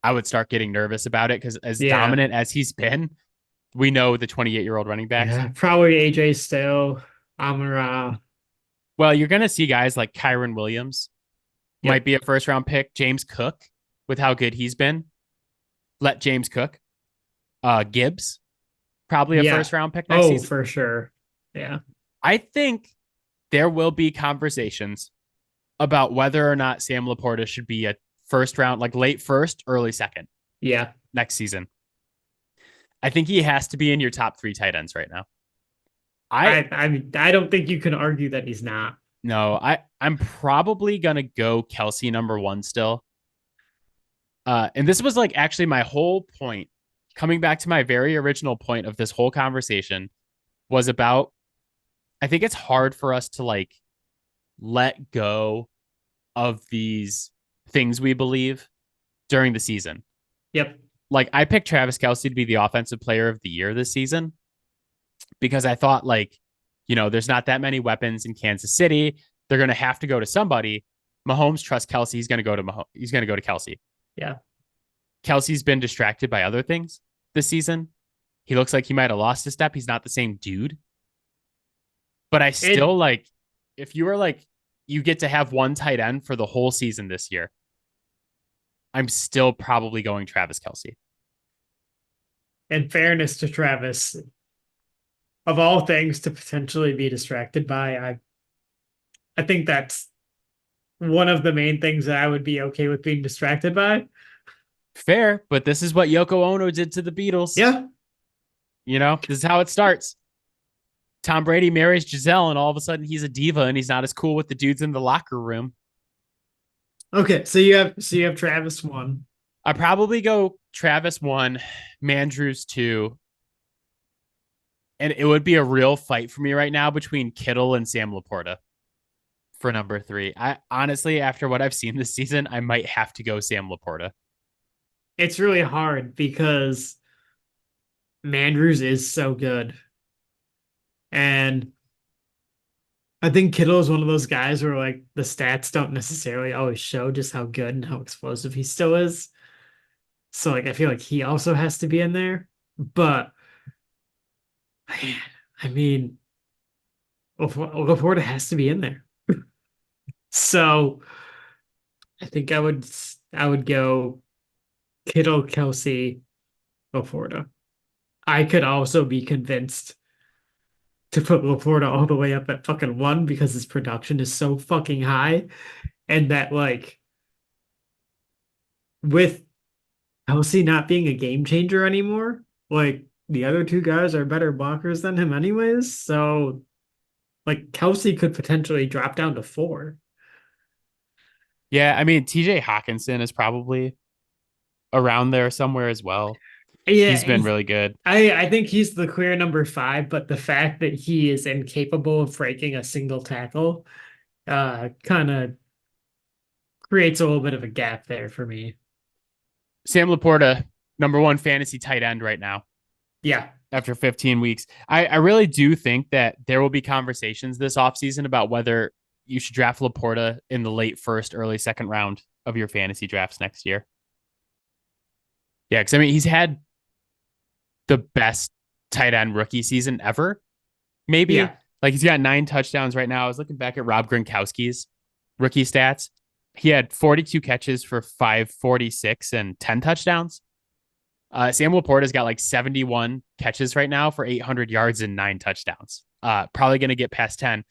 I would start getting nervous about it because as Yeah. dominant as he's been, we know the 28-year-old running backs. Yeah. Probably AJ still. Amara. Well, you're going to see guys like Kyron Williams might Yep. be a first round pick. James Cook, with how good he's been, let James Cook. Gibbs, probably a Yeah. first round pick next Oh, season. for sure. Yeah. I think there will be conversations about whether or not Sam Laporta should be a first round, like late first, early second Yeah. next season. I think he has to be in your top three tight ends right now. I mean, I don't think you can argue that he's not. No, I'm probably gonna go Kelce number one still. And this was like actually my whole point, coming back to my very original point of this whole conversation was about I think it's hard for us to like let go of these things we believe during the season. Yep. Like I picked Travis Kelce to be the offensive player of the year this season because I thought like, there's not that many weapons in Kansas City. They're going to have to go to somebody. Mahomes trusts Kelce. He's going to go to He's going to go to Kelce. Yeah. Kelce's been distracted by other things this season. He looks like he might have lost a step. He's not the same dude. But I still like, if you were like, you get to have one tight end for the whole season this year, I'm still probably going Travis Kelce. In fairness to Travis, of all things to potentially be distracted by, I think that's one of the main things that I would be okay with being distracted by. Fair, but this is what Yoko Ono did to the Beatles. Yeah. This is how it starts. Tom Brady marries Giselle, and all of a sudden he's a diva and he's not as cool with the dudes in the locker room. Okay, so you have Travis one. I probably go Travis one, Mandrews two, and it would be a real fight for me right now between Kittle and Sam Laporta for number three. I honestly, after what I've seen this season, I might have to go Sam Laporta. It's really hard because Mandrews is so good. And I think Kittle is one of those guys where like the stats don't necessarily always show just how good and how explosive he still is. So like I feel like he also has to be in there. But man, I mean, Laporta has to be in there. So I think I would go Kittle, Kelce, Laporta. I could also be convinced to put Laporta all the way up at fucking one because his production is so fucking high. And that like with Kelce not being a game changer anymore, like the other two guys are better blockers than him anyways. So like Kelce could potentially drop down to four. Yeah, I mean, TJ Hawkinson is probably around there somewhere as well. Yeah, He's been really good. I think he's the clear number five, but the fact that he is incapable of breaking a single tackle kind of creates a little bit of a gap there for me. Sam Laporta, number one fantasy tight end right now Yeah. after 15 weeks. I really do think that there will be conversations this offseason about whether you should draft Laporta in the late first, early second round of your fantasy drafts next year. Yeah, because I mean, he's had the best tight end rookie season ever. Maybe Yeah. like he's got 9 touchdowns right now. I was looking back at Rob Gronkowski's rookie stats. He had 42 catches for 546 and 10 touchdowns. Sam Laporta's got like 71 catches right now for 800 yards and 9 touchdowns. Probably going to get past 10.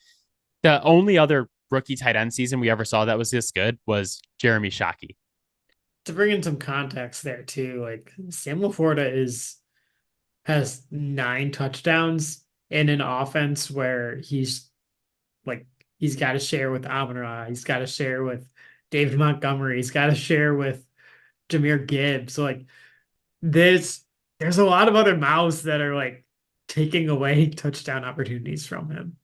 The only other rookie tight end season we ever saw that was this good was Jeremy Shockey. to bring in some context there too, like Sam Laporta has 9 touchdowns in an offense where like he's got to share with Amon-Ra, he's got to share with David Montgomery, he's got to share with Jahmyr Gibbs. So like there's there's a lot of other mouths that are like taking away touchdown opportunities from him.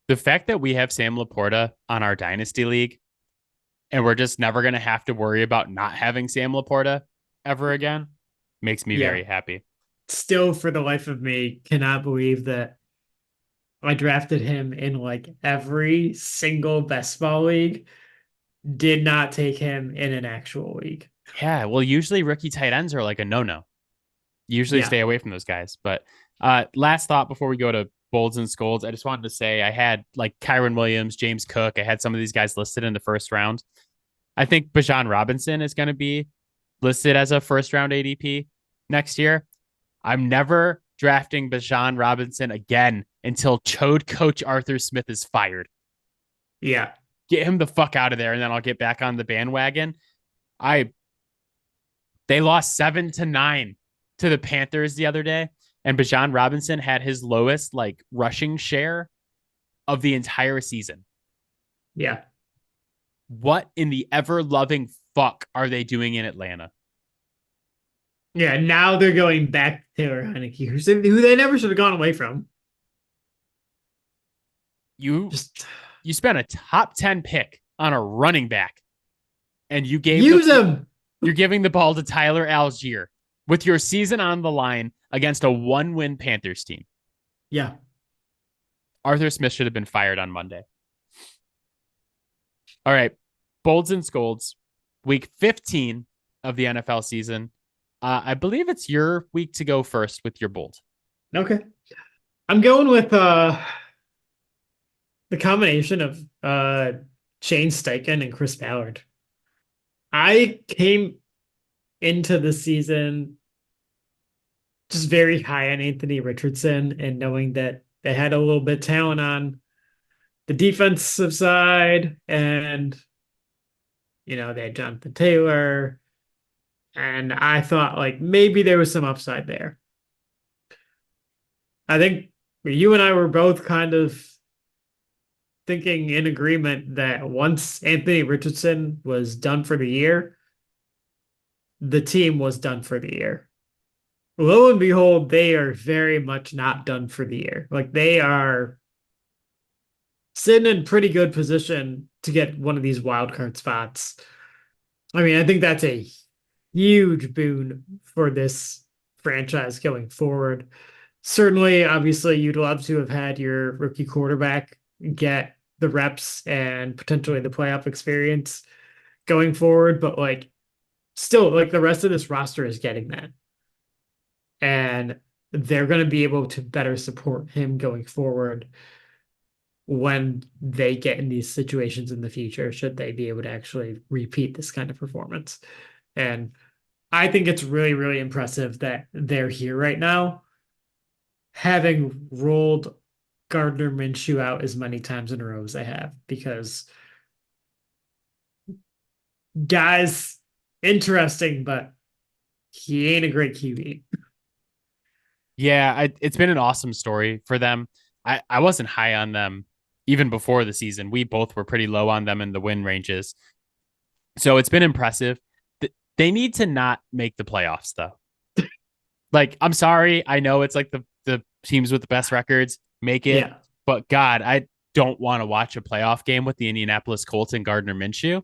The fact that we have Sam Laporta on our dynasty league and we're just never going to have to worry about not having Sam Laporta ever again makes me Yeah. very happy. Still, for the life of me, cannot believe that I drafted him in like every single best ball league, did not take him in an actual league. Yeah, well, usually rookie tight ends are like a no-no. Usually Yeah. stay away from those guys. But last thought before we go to Bolds and Scolds, I just wanted to say I had like Kyron Williams, James Cook. I had some of these guys listed in the first round. I think Bijan Robinson is going to be listed as a first round ADP next year. I'm never drafting Bijan Robinson again until Chode coach Arthur Smith is fired. Yeah. Get him the fuck out of there, and then I'll get back on the bandwagon. I They lost 7-9 to the Panthers the other day, and Bijan Robinson had his lowest like rushing share of the entire season. Yeah. What in the ever loving fuck are they doing in Atlanta? Yeah. Now they're going back to Taylor Heineke, who they never should have gone away from. You Just you spent a top 10 pick on a running back, and use him. you're giving the ball to Tyler Algier with your season on the line against a 1-win Panthers team. Yeah. Arthur Smith should have been fired on Monday. All right. Bolds and Scolds, week 15 of the NFL season. I believe it's your week to go first with your bold. Okay. I'm going with the combination of Shane Steichen and Chris Ballard. I came into the season just very high on Anthony Richardson and knowing that they had a little bit of talent on the defensive side and they had Jonathan Taylor, and I thought like maybe there was some upside there. I think you and I were both kind of thinking in agreement that once Anthony Richardson was done for the year, the team was done for the year. Lo and behold, they are very much not done for the year. Like they are sitting in pretty good position to get one of these wild card spots. I mean, I think that's a huge boon for this franchise going forward. Certainly, obviously, you'd love to have had your rookie quarterback get the reps and potentially the playoff experience going forward, but like still, like the rest of this roster is getting that. And they're going to be able to better support him going forward when they get in these situations in the future, should they be able to actually repeat this kind of performance. And I think it's really, really impressive that they're here right now, having rolled Gardner Minshew out as many times in a row as they have, because guys, interesting, but he ain't a great QB. Yeah, it's been an awesome story for them. I wasn't high on them even before the season. We both were pretty low on them in the win ranges. So it's been impressive. They need to not make the playoffs, though. Like, I'm sorry. I know it's like the teams with the best records make it. Yeah. But God, I don't want to watch a playoff game with the Indianapolis Colts and Gardner Minshew.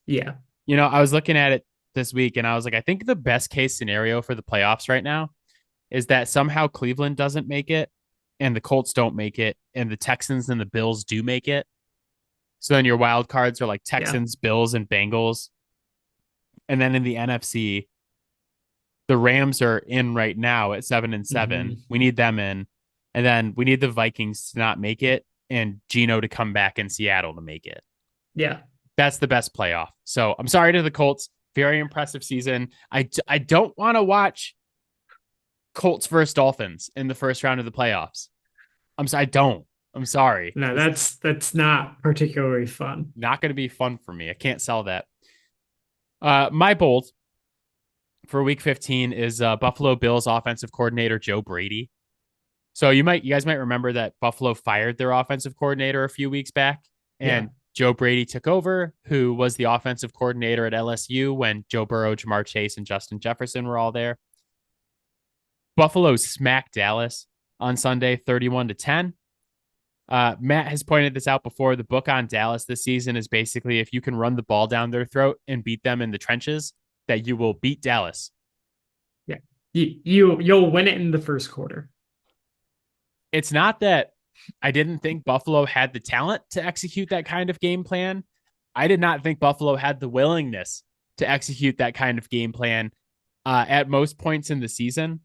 Yeah. I was looking at it this week and I was like, I think the best case scenario for the playoffs right now is that somehow Cleveland doesn't make it and the Colts don't make it and the Texans and the Bills do make it. So then your wild cards are like Yeah. Texans, Bills, and Bengals. And then in the NFC, the Rams are in right now at 7-7. Mhm. We need them in. And then we need the Vikings to not make it and Geno to come back in Seattle to make it. Yeah. That's the best playoff. So I'm sorry to the Colts. Very impressive season. I don't want to watch Colts versus Dolphins in the first round of the playoffs. I don't. I'm sorry. No, It's that's not particularly fun. not going to be fun for me. I can't sell that. My bold for week 15 is Buffalo Bills offensive coordinator Joe Brady. So you guys might remember that Buffalo fired their offensive coordinator a few weeks back, Yeah. and Joe Brady took over, who was the offensive coordinator at LSU when Joe Burrow, Jamar Chase, and Justin Jefferson were all there. Buffalo smacked Dallas on Sunday, 31-10. Matt has pointed this out before. The book on Dallas this season is basically if you can run the ball down their throat and beat them in the trenches, that you will beat Dallas. Yeah. You'll win it in the first quarter. It's not that I didn't think Buffalo had the talent to execute that kind of game plan. I did not think Buffalo had the willingness to execute that kind of game plan at most points in the season.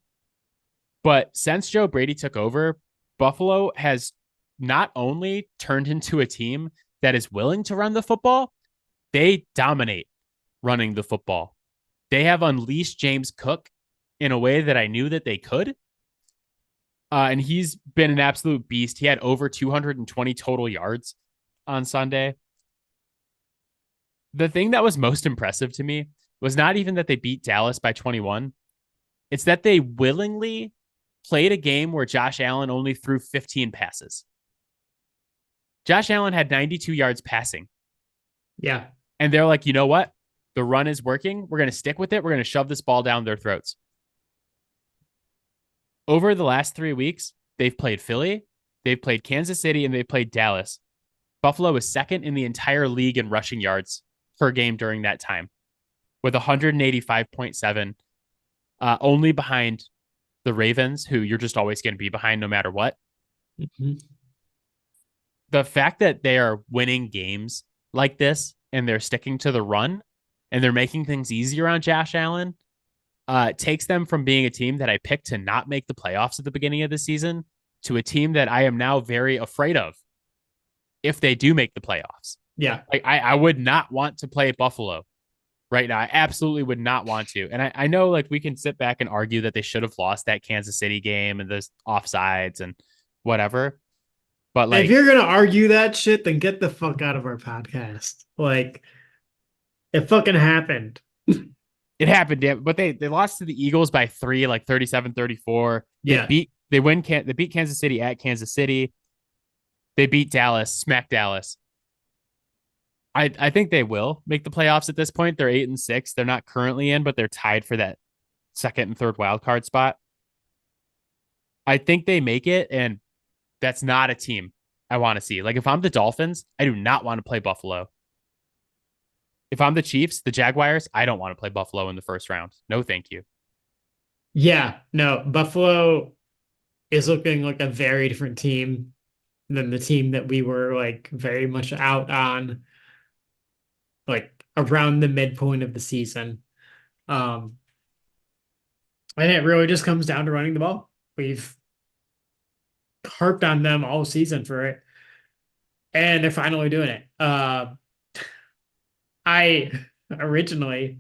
But since Joe Brady took over, Buffalo has not only turned into a team that is willing to run the football, they dominate running the football. They have unleashed James Cook in a way that I knew that they could. And he's been an absolute beast. He had over 220 total yards on Sunday. The thing that was most impressive to me was not even that they beat Dallas by 21. It's that they willingly played a game where Josh Allen only threw 15 passes. Josh Allen had 92 yards passing. Yeah. And they're like, you know what? The run is working. We're going to stick with it. We're going to shove this ball down their throats. Over the last 3 weeks, they've played Philly, they've played Kansas City, and they've played Dallas. Buffalo is second in the entire league in rushing yards per game during that time with 185.7, only behind the Ravens, who you're just always going to be behind no matter what. Mm-hmm. The fact that they are winning games like this and they're sticking to the run and they're making things easier on Josh Allen takes them from being a team that I picked to not make the playoffs at the beginning of the season to a team that I am now very afraid of if they do make the playoffs. Yeah. Like I would not want to play Buffalo right now. I absolutely would not want to. And I know like we can sit back and argue that they should have lost that Kansas City game and the offsides and whatever. But like, if you're gonna argue that shit, then get the fuck out of our podcast. Like, it fucking happened. it happened, but they lost to the Eagles by 3, like 37-34. Yeah. They beat Kansas City at Kansas City. They beat Dallas, smacked Dallas. I think they will make the playoffs at this point. They're 8-6. They're not currently in, but they're tied for that second and third wild card spot. I think they make it, and that's not a team I want to see. Like if I'm the Dolphins, I do not want to play Buffalo. If I'm the Chiefs, the Jaguars, I don't want to play Buffalo in the first round. No, thank you. Yeah, no, Buffalo is looking like a very different team than the team that we were like very much out on, like around the midpoint of the season. And it really just comes down to running the ball. We've harped on them all season for it, and they're finally doing it. I originally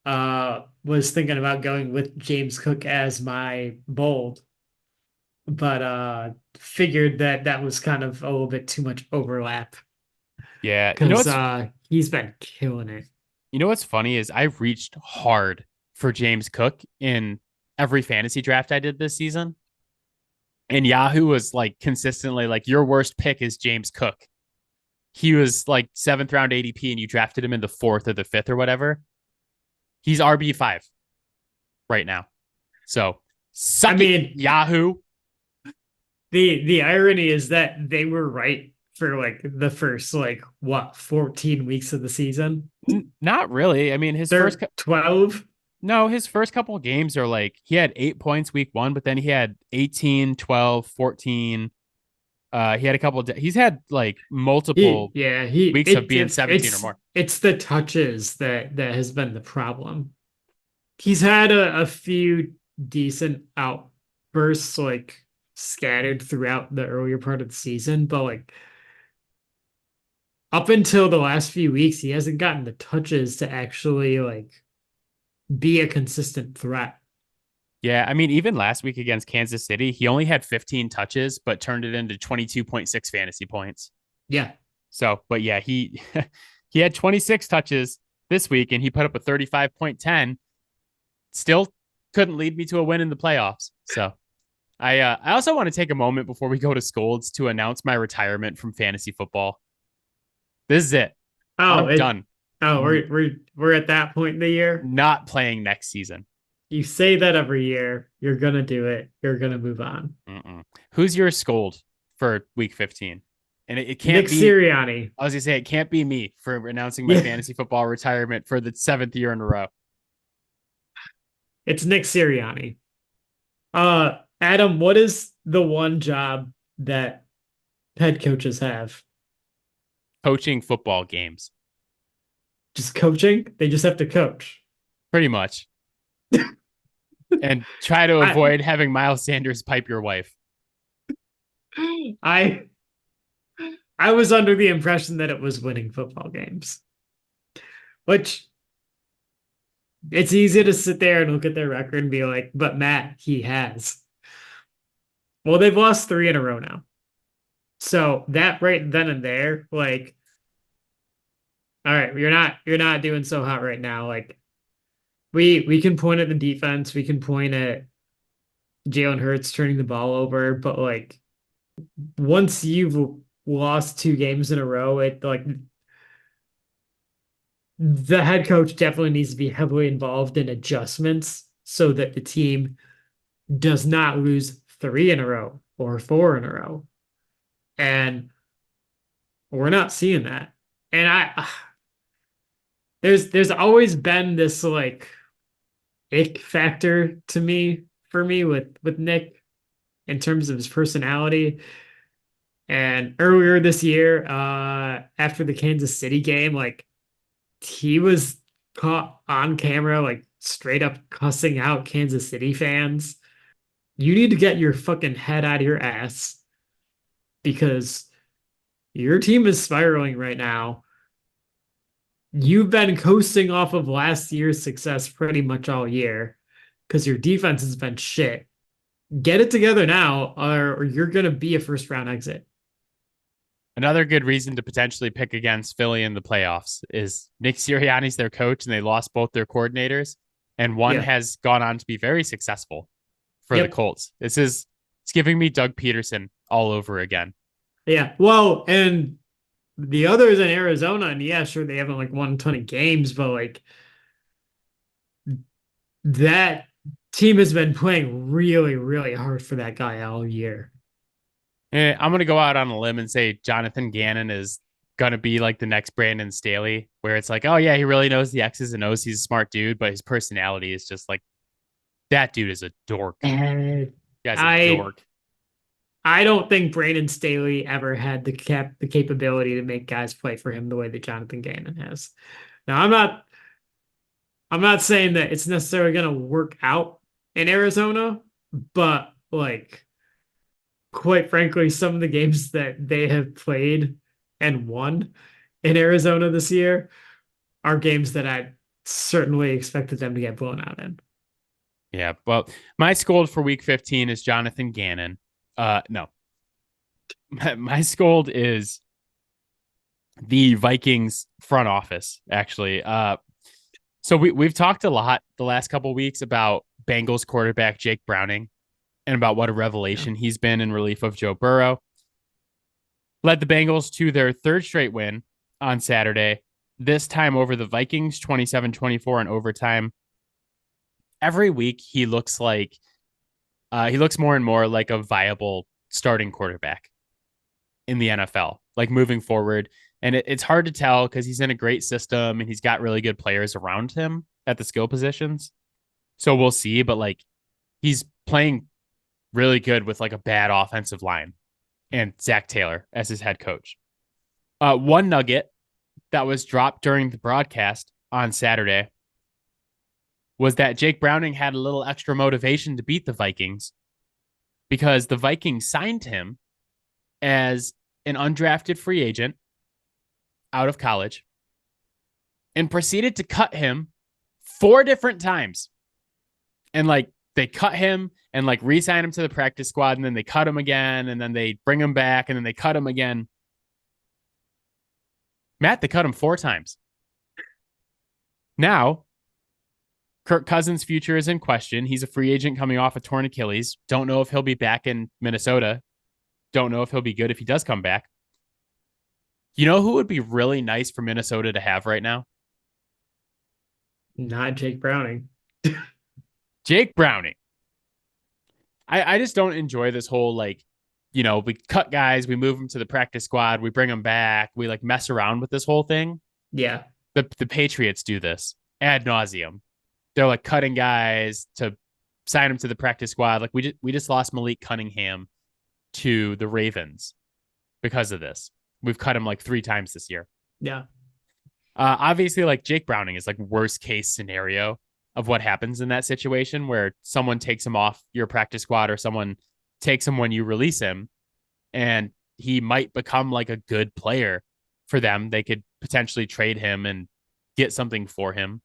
was thinking about going with James Cook as my bold, but figured that that was kind of a little bit too much overlap Yeah, because he's been killing it. You know what's funny is I've reached hard for James Cook in every fantasy draft I did this season. And Yahoo was like consistently like, your worst pick is James Cook. He was like 7th round ADP and you drafted him in the 4th or the 5th or whatever. He's RB5 right now. So suck it, Yahoo. The irony is that they were right for like the first 14 weeks of the season. Not really. I mean, his first 12. No, his first couple of games are like he had 8 points week 1, but then he had 18, 12, 14. He had a couple he's had like multiple weeks of being 17 or more. It's the touches that has been the problem. He's had a few decent outbursts like scattered throughout the earlier part of the season, but like up until the last few weeks, he hasn't gotten the touches to actually like be a consistent threat. Yeah, I mean, even last week against Kansas City, he only had 15 touches, but turned it into 22.6 fantasy points. Yeah. So, but yeah, he he had 26 touches this week, and he put up a 35.10. Still couldn't lead me to a win in the playoffs. So I also want to take a moment before we go to Scolds to announce my retirement from fantasy football. This is it. Oh, I'm done. we're at that point in the year. Not playing next season. You say that every year. You're gonna do it. You're gonna move on. Mm-mm. Who's your Scold for week 15? And it can't Nick be, Siriani. I was gonna say, it can't be me for announcing my Yeah, fantasy football retirement for the 7th year in a row. it's Nick Siriani. Adam, what is the one job that head coaches have? Coaching football games. Just coaching? They just have to coach. Pretty much. And try to I avoid having Miles Sanders pipe your wife. I I was under the impression that it was winning football games, which it's easy to sit there and look at their record and be like, but Matt, he has. Well, they've lost 3 in a row now. So that right then and there, like, all right, you're not doing so hot right now. Like we can point at the defense, we can point at Jalen Hurts turning the ball over, but like once you've lost 2 games in a row, it like the head coach definitely needs to be heavily involved in adjustments so that the team does not lose 3 in a row or 4 in a row. And we're not seeing that. And there's always been this like ick factor to me for me with Nick in terms of his personality. And earlier this year, after the Kansas City game, like he was caught on camera, like straight up cussing out Kansas City fans. You need to get your fucking head out of your ass because your team is spiraling right now. You've been coasting off of last year's success pretty much all year because your defense has been shit. Get it together now, or you're going to be a first round exit. Another good reason to potentially pick against Philly in the playoffs is Nick Sirianni's their coach, and they lost both their coordinators, and one Yeah. has gone on to be very successful for the Yep. Colts. It's giving me Doug Peterson all over again. Yeah. Well, and the others in Arizona, and yeah, sure, they haven't like won a ton of games, but like that team has been playing really, really hard for that guy all year. I'm going to go out on a limb and say Jonathan Gannon is going to be like the next Brandon Staley, where it's like, oh, yeah, he really knows the X's and O's. He's a smart dude, but his personality is just like, that dude is a dork. And Guy's a dork. I don't think Brandon Staley ever had the capability to make guys play for him the way that Jonathan Gannon has. Now, I'm not saying that it's necessarily going to work out in Arizona, but like quite frankly, some of the games that they have played and won in Arizona this year are games that I certainly expected them to get blown out in. Yeah, well, my scold for week 15 is Jonathan Gannon. No. My scold is the Vikings front office, actually. So we've talked a lot the last couple of weeks about Bengals quarterback Jake Browning and about what a revelation he's been in relief of Joe Burrow. Led the Bengals to their 3rd straight win on Saturday, this time over the Vikings, 27-24 in overtime. Every week he looks more and more like a viable starting quarterback in the NFL, like moving forward. And it's hard to tell because he's in a great system and he's got really good players around him at the skill positions. So we'll see, but like he's playing really good with like a bad offensive line and Zach Taylor as his head coach. One nugget that was dropped during the broadcast on Saturday was that Jake Browning had a little extra motivation to beat the Vikings because the Vikings signed him as an undrafted free agent out of college and proceeded to cut him 4 different times. And like they cut him and like re-sign him to the practice squad, and then they cut him again, and then they bring him back, and then they cut him again. Matt, they cut him 4 times. Now, Kirk Cousins' future is in question. He's a free agent coming off a torn Achilles. Don't know if he'll be back in Minnesota. Don't know if he'll be good if he does come back. You know who would be really nice for Minnesota to have right now? Not Jake Browning. Jake Browning. I just don't enjoy this whole like, we cut guys, we move them to the practice squad, we bring them back, we like mess around with this whole thing. Yeah. The Patriots do this ad nauseum. They're like cutting guys to sign them to the practice squad. Like we just lost Malik Cunningham to the Ravens because of this. We've cut him like 3 times this year. Yeah. Obviously, like Jake Browning is like worst case scenario of what happens in that situation where someone takes him off your practice squad or someone takes him when you release him, and he might become like a good player for them. They could potentially trade him and get something for him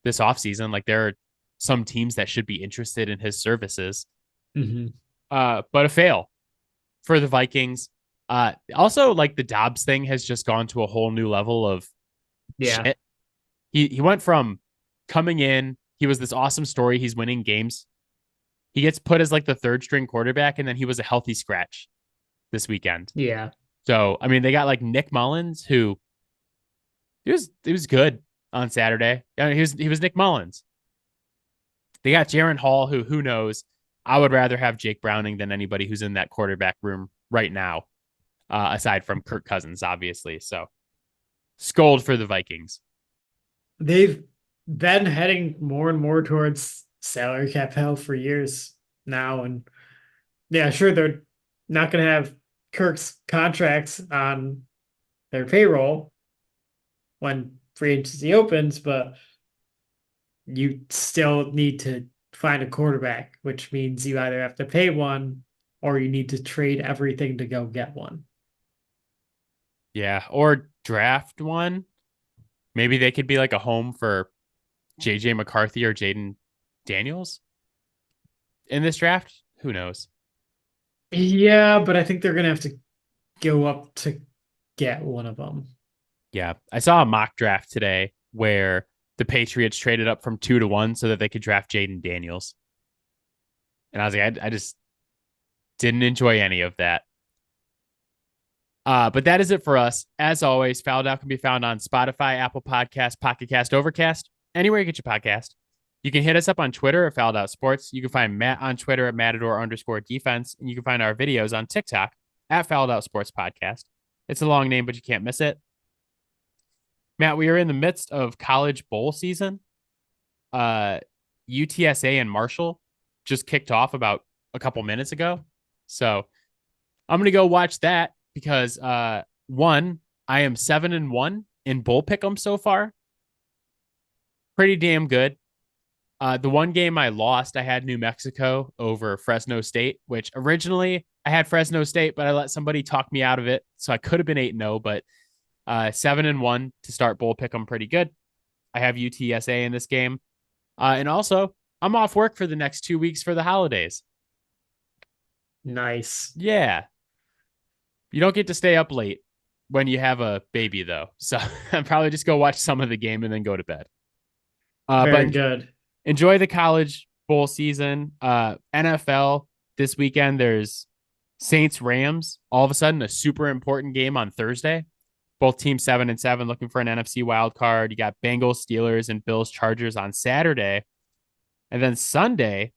this offseason. Like there are some teams that should be interested in his services. Mm-hmm. But a fail for the Vikings. Also, like the Dobbs thing has just gone to a whole new level of shit. He went from coming in, he was this awesome story, he's winning games. He gets put as like the 3rd string quarterback, and then he was a healthy scratch this weekend. Yeah. So I mean, they got like Nick Mullins, who he was good on Saturday. I mean, he was Nick Mullins. They got Jaron Hall, who knows. I would rather have Jake Browning than anybody who's in that quarterback room right now, aside from Kirk Cousins, obviously. So, scold for the Vikings. They've been heading more and more towards salary cap hell for years now. And yeah, sure, they're not going to have Kirk's contracts on their payroll when free agency opens, but you still need to find a quarterback, which means you either have to pay one or you need to trade everything to go get one. Yeah, or draft one. Maybe they could be like a home for JJ McCarthy or Jaden Daniels in this draft. Who knows? Yeah, but I think they're going to have to go up to get one of them. Yeah, I saw a mock draft today where the Patriots traded up from 2 to 1 so that they could draft Jaden Daniels. And I was like, I just didn't enjoy any of that. But that is it for us. As always, Fouled Out can be found on Spotify, Apple Podcasts, Pocket Cast, Overcast, anywhere you get your podcast. You can hit us up on Twitter at Fouled Out Sports. You can find Matt on Twitter at Matador_defense. And you can find our videos on TikTok at Fouled Out Sports Podcast. It's a long name, but you can't miss it. Matt, we are in the midst of college bowl season. UTSA and Marshall just kicked off about a couple minutes ago. So I'm going to go watch that because, one, I am 7-1 in bowl pick'em so far. Pretty damn good. The one game I lost, I had New Mexico over Fresno State, which originally I had Fresno State, but I let somebody talk me out of it. So I could have been 8-0, but 7-1 to start bowl pick'em pretty good. I have UTSA in this game. And also, I'm off work for the next 2 weeks for the holidays. Nice. Yeah. You don't get to stay up late when you have a baby, though. So I'll probably just go watch some of the game and then go to bed. Very good. Enjoy the college bowl season. NFL this weekend, there's Saints Rams. All of a sudden, a super important game on Thursday. Both teams 7-7, looking for an NFC wild card. You got Bengals, Steelers, and Bills Chargers on Saturday. And then Sunday,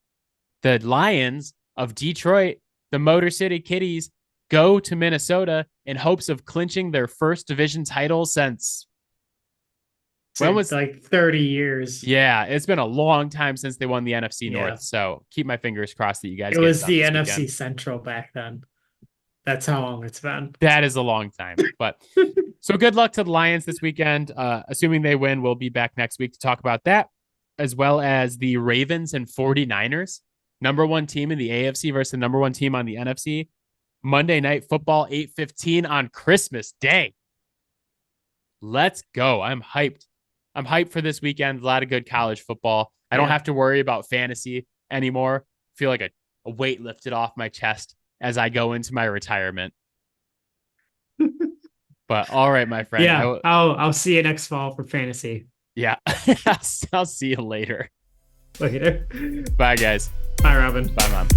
the Lions of Detroit, the Motor City Kitties, go to Minnesota in hopes of clinching their first division title since when was like 30 years. Yeah, it's been a long time since they won the NFC North. So keep my fingers crossed that you guys. It was the NFC Central back then. That's how long it's been. That is a long time. But so good luck to the Lions this weekend. Assuming they win, we'll be back next week to talk about that, as well as the Ravens and 49ers, number one team in the AFC versus the number one team on the NFC. Monday Night Football, 8:15 on Christmas Day. Let's go. I'm hyped. I'm hyped for this weekend. A lot of good college football. I don't have to worry about fantasy anymore. I feel like a weight lifted off my chest as I go into my retirement. But all right, my friend. Yeah, I'll see you next fall for fantasy. Yeah. I'll see you later. Later. Bye, guys. Bye, Robin. Bye, Mom.